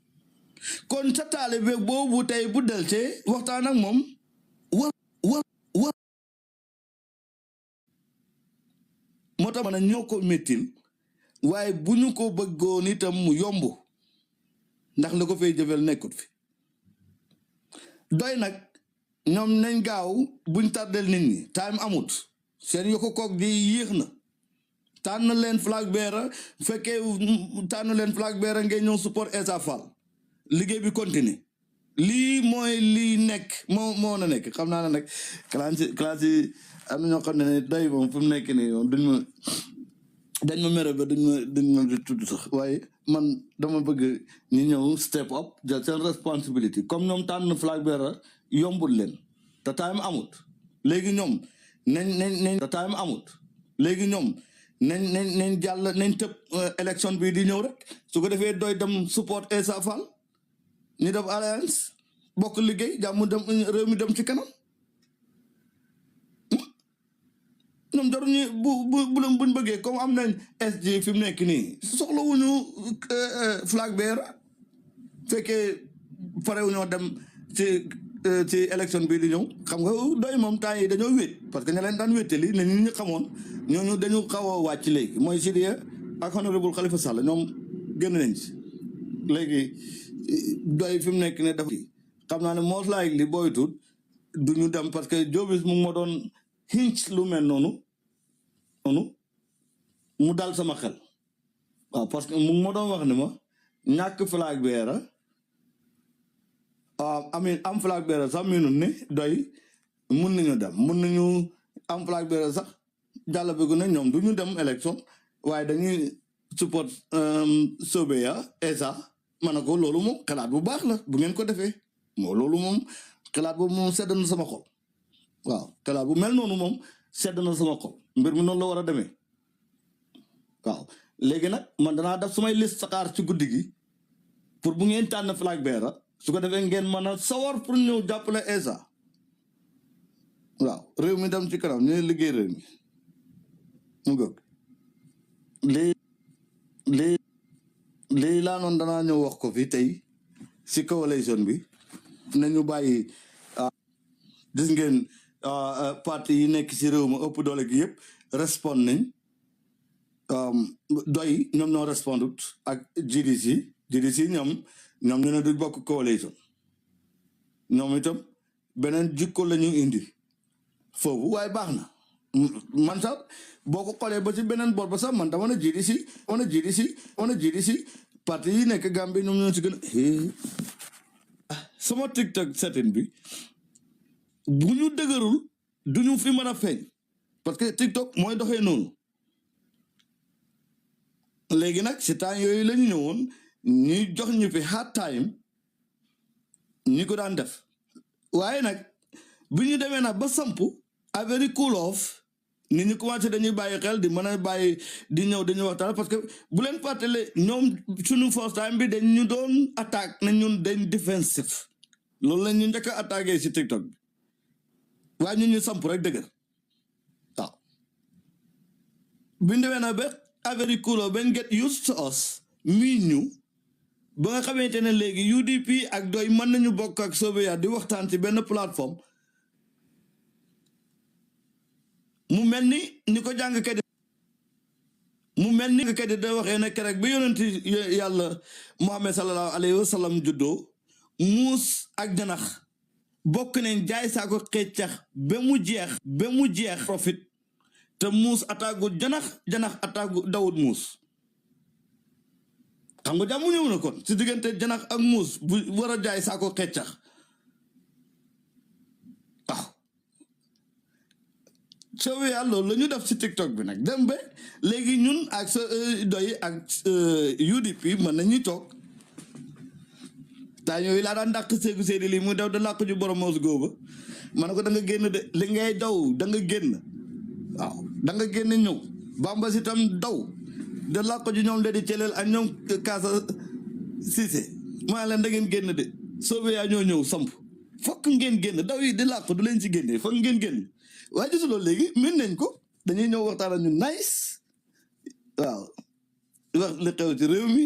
S3: kon sa taalibe boobu tey bu deltee waxtaan ak moom moo tax man ñoo ko méttil waaye bu ñu ko bëggoon itam mu yomb ndax la ko fay jëfel nekkut fi doy nag ñoom nañ gaaw buñ tardel nit ñi time amut seen yokku koog di yéex na tànn leen flag bearer fekkee tànn leen flag bearer ngeen ñëw support Essa Fall liggéey bi continue lii mooy lii nekk moo na nekk xam naa ne nag classe yi am na ñoo xam ne day moom fu mu nekk nii moom dañ ma mere ba duñ ma di tudd sax waaye man dama bëgg ñu ñëw step up jël seen responsibility comme ñoom tànn flag bearer yombul leen te time amut léegi ñoom nañ te time amut léegi ñoom nañ jàll nañ tëb élection bi di ñëw rek su ko defee doy dem support Essa Fall ñu def alliance bokk liggéey jàmm dem réew mi dem ci kanam ñoom jaru ñu buñ bëggee comme am nañ SG fi mu nekk nii soxlawuñu flag bearer fekkee parewuñoo dem ci élection bi di ñëw xam nga doy moom temps yi dañoo wéet parce que ña leen daan wéetali ne ñu xamoon ñooñu dañu xaw a wàcc léegi mooy Sidiya ak honorable Khalifa Sall ñoom génn nañ si léegi doy fi mu nekk ne dafa xam naa ne most likely booytut du ñu dem parce que Jobis mu ma doon hinc lu mel noonu mu dal sama xel waaw parce que mu ma doon wax ne ma ñàkk flag bearer am flag bearer sax minut ne doy mun nañu dem mun nañu am flag bearer sax jàll bi ne ñoom du ñu dem élection waaye dañuy support Sobeya Essa ma ne ko loolu moom xalaat bu baax la bu ngeen ko defee moo loolu moom xalaat boobu moom sedd na sama xol waaw xalaat bu mel noonu moom sedd na sama xol mbir mi noonu la war a demee waaw léegi nag man danaa def sumay liste saxaar ci guddi gi pour bu ngeen tànn flag bearer su ko defee ngeen mën a sawar pour ñëw jàppale Essa waaw réew mi dem ci kanam ñu liggéey réew mi mu gëg lii laa noonu danaa ñëw wax ko fi tey si coalition bi nañu bàyyi gis ngeen parti yi nekk si réew ma ëpp doole gi yëpp respond nañ doy ñoom ñoo respondut ak GDC ñoom ñu ne du bokk coalition ñoom itam beneen jikko la ñu indi foofu waaye baax na man sax boo ko xoolee ba ci beneen boor ba sax man dama ne GDC parti yi nekk Gambie ñoom ñoo ci gën a sama TikTok setting bi bu ñu dëgërul du ñu fi mën a feeñ parce que TikTok mooy doxee noonu léegi nag si temps yooyu la ñu ñëwoon ñuy jox ñu fi hard time ñi ko daan def waaye nag bi ñu demee nag ba sampu affaire cool off nit ñi commencé dañuy bàyyi xel di mën a bàyyi di ñëw dañuy waxtaan parce que bu leen fàttale ñoom suñu first time bi dañ ñu doon attaque na ñun dañ defensive loolu la ñu njëkk a attaqué si TikTok bi waaye ñun ñu samp rek dëgër waaw bu ñu demee nag ba affaire yi kuuloo ba get used to us mii ñu ba nga xamante ne léegi UDP ak doy mën nañu bokk ak Sobeya di waxtaan ci benn plateforme mu mel ni ko jàngkat mu mel ni nga kadi da waxee ne kerek bi yonenti yàlla Muhammad sallallahu alayhi wa sallam juddoo muus ak janax bokk nañ jaay saako xeecax ba mu jeex profit te muus ataagu janax ataagu dawut muus xam nga jàmm ñëw na kon si diggante janax ak muus bu war a jaay saako xeecax waaw Sobeya loolu la ñu def si TikTok bi nag dem ba léegi ñun ak sa doy ak UDP mën nañuy toog taa yooyu laa daan dàq seegu seedi lii muy daw da làq ju borom moos góoba ma ne ko da nga génn de li ngay daw da nga génn waaw da nga génn ñëw bamba si tam daw da làq ju ñoom de di celeel ak ñoom kaasa Cissé maa leen da ngeen génn de Sobeya ñoo ñëw samp fokk ngeen génn daw yi di làq du leen si génne fokk ngeen génn waaye gisuloo léegi min nañ ko dañuy ñëw waxtaan ak ñu nice waaw wax li xew ci réew mi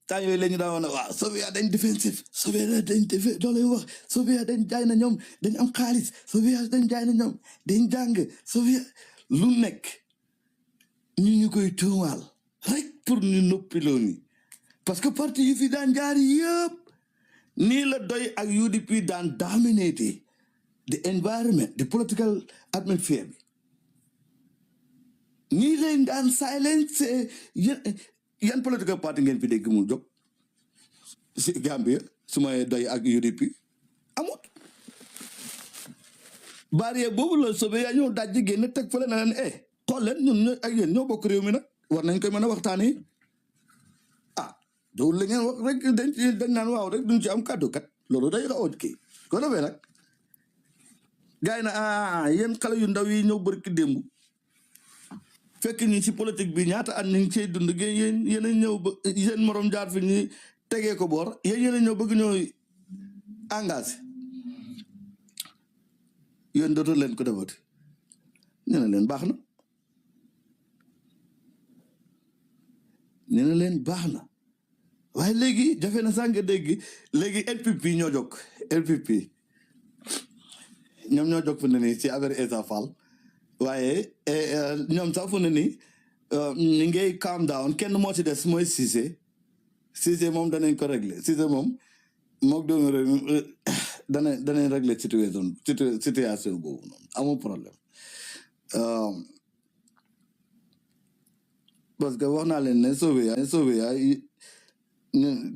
S3: temps yooyu la ñu daan wax waaw Sobeya dañ défensif Sobeya dañ défensif loolu lay wax Sobeya dañ jaay na ñoom dañ am xaalis Sobeya dañ jaay na ñoom dañ jàng Sobeya lu nekk ñu koy tuumaal rek pour ñu noppiloo ni parce que parti yu fi daan jaar yëpp nii la doy ak UDP daan dominaté the environment the political atmosphere bi ñii leen daan silence yan political party ngeen fi dégg mu jóg si Gambia su may doy ak UDP amut barrière boobu la Sobeya ñoo dajji génn teg fële na leen xool leen ñun ak yéen ñoo bokk réew mi nag war nañ koy mën a waxtaanee dowul la ngeen wax rek dañ naan waaw rek duñ ci am kàddu kat loolu day xaw a kii ko defee nag gars yi na yéen xale yu ndaw yi ñëw barki démb fekk ñu ci politique bi ñaata at ñu ngi cey dund yéen a ñëw ba seen morom jaar fi ñu tegee ko boor yéen a ñëw bëgg ñoo engagé yéen dootul leen ko defati ñu ne leen baax na ñu ne leen baax na waaye léegi jafe na sànq dégg léegi LPP ñoo jóg LPP ñoom ñoo jóg fu ne nii ci affaire Essa Faal waaye ñoom sax fu ne nii ñu ngay calm down kenn moo ci des mooy Cissé moom danañ ko régler Cissé moom mook doomu réew mi danañ régler situation boobu noonu amul problème parce que wax naa leen ne Sobeya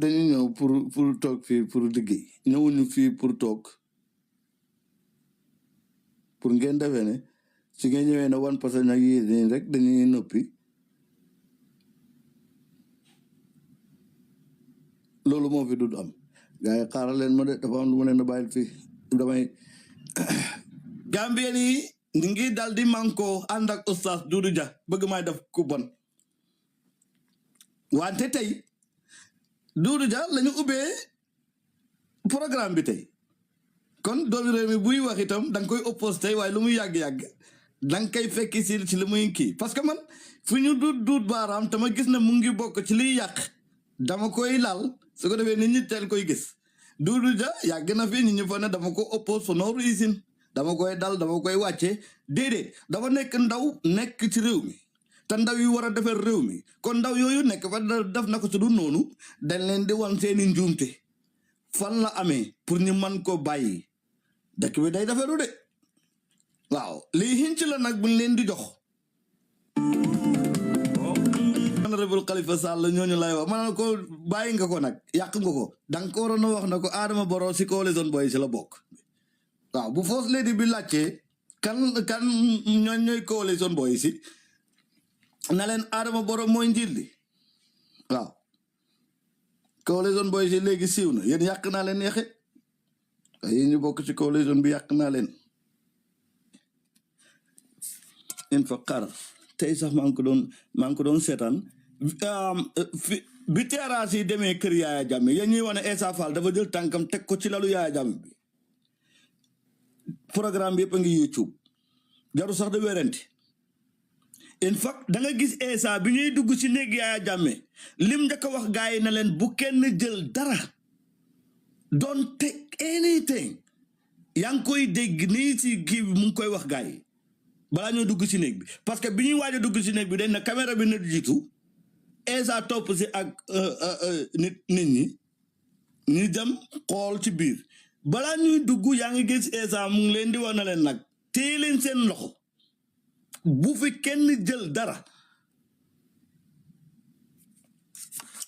S3: dañu ñëw pour toog fii pour liggéey ñëwuñu fii pour toog pour ngeen defee ne su ngeen ñëwee ne 1% ak yéen rek dañuy noppi loolu moo fi dud am gars yi xaaral leen ma de dafa am lu ma leen a bàyyil fii damay Gambien yi ñu ngi dal di manko ànd ak Oustaz Doudou Dia bëgg may def ku bon wante tey Doudou Dia lañu ubbee programme bi tey kon doomi réew mi buy wax itam da nga koy oppose tey waaye lu muy yàgg-yàgg da nga koy fekki si li muy kii parce que man fu ñu duut baaraam te ma gis ne mu ngi bokk ci liy yàq dama koy laal su ko defee nit ñi teel koy gis Doudou Dia yàgg na fi nit ñi fa ne dama ko oppose for no reason dama koy dal dama koy wàcce déedéet dafa nekk ndaw nekk ci réew mi te ndaw yi war a defar réew mi kon ndaw yooyu nekk fa def na ko su du noonu dañ leen di wan seeni njuumte fan la amee pour ñu man ko bàyyi dëkk bi day defaru de waaw lii hinc la nag buñ leen di jox honorable Khalifa Sall ñooñu lay wax man ko bàyyi nga ko nag yàq nga ko danga ko waroon a wax na ko Adama Barrow si coalition boy si la bokk waaw bu first lady bi laajtee kan ñooy coalition boy si na leen Adama Barrow mooy njiit li waaw coalition boy si léegi siiw na yéen yàq naa leen yeexe yéen ñu bokk ci coalition bi yàq naa leen in fa xar tey sax maa ngi ko doon seetaan bi terrasse yi demee kër Yaaya Jammeh yéen ñuy wane Essa Faal dafa jël tànkam teg ko ci lalu Yaaya Jammeh bi programme bi yëpp a ngi YouTube jaru sax de werante in fact da nga gis Essa bi ñuy dugg ci néeg Yaya Jammeh lim njëkk a wax gaay yi na leen bu kenn jël dara don't take anything yaa ngi koy dégg nii ci kii bi mu ngi koy wax gaay yi balaa ñoo dugg ci néeg bi parce que bi ñuy waaj a dugg ci néeg bi dañ na caméra bi na jiitu Essa topp si ak nit ñi ñu dem xool ci biir balaa ñuy dugg yaa ngi gis Essa mu ngi leen di wax na leen nag téye leen seen loxo bu fi kenn jël dara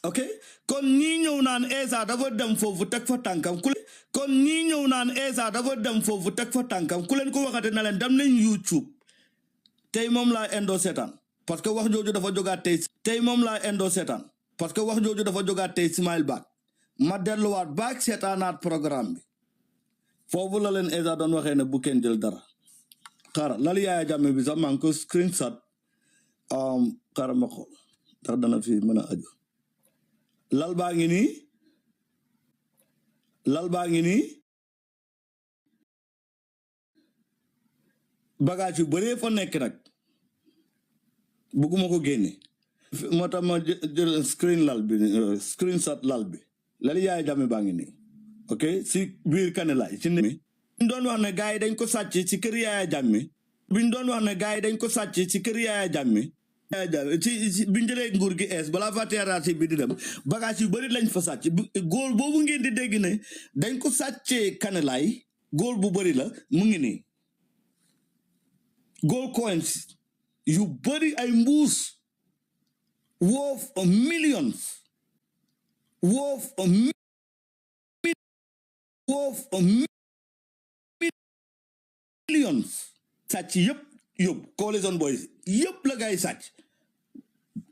S3: ok kon ñii ñëw naan Essa dafa dem foofu teg fa tànkam kon ñii ñëw naan Essa dafa dem foofu teg fa tànkam ku leen ko waxate na leen dem leen YouTube tey moom laa indoo seetaan parce que wax jooju dafa jógaat tey moom laa indoo seetaan parce que wax jooju dafa jógaat tey Smile back ma delluwaat back seetaanaat programme bi foofu la leen Essa doon waxee ne bu kenn jël dara xaaral lal Yaya Jammeh bi sax maa ngi ko screenshot xaaral ma xool ndax dana fi mën a aju lal baa ngi nii bagage yu bëree fa nekk nag bëgguma ko génne moo tax ma jël screenshot lal bi lal Yaya Jammeh baa ngi nii ok si biir kanelaay ci ne biñ doon wax ne gars yi dañ ko sàcc ci kër Yaya Jammeh biñ doon wax ne gars yi dañ ko sàcc ci kër Yaya Jammeh ci biñ jëlee nguur gi ees balaa fa terrasse bi di dem bagage yu bëri lañ fa sàcc góol boobu ngeen di dégg ne dañ ko sàccee kanelaay góol bu bëri la mu ngi nii gold coins yu bëri ay mbuus worth millions sàcc yëpp yóbbu coalition boys yëpp la gaay sàcc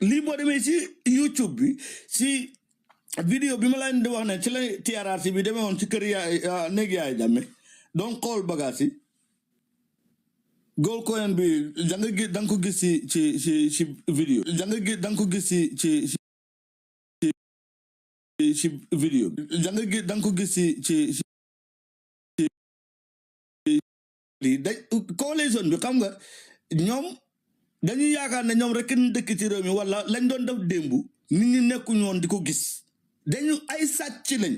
S3: lii boo demee si YouTube bi si vidéo bi ma leen di wax ne ci la TRRC bi demee woon ci kër néeg Yaya Jammeh donc xool bagage yi gold coin bi da nga ko gis ci vidéo da nga ko gis ci vidéo da nga ko gis ci lii da coalition bi xam nga ñoom dañuy yaakaar ne ñoom rek ñu dëkk ci réew mi wala lañ doon def démb nit ñi nekkuñu woon di ko gis dañu ay sàcc lañ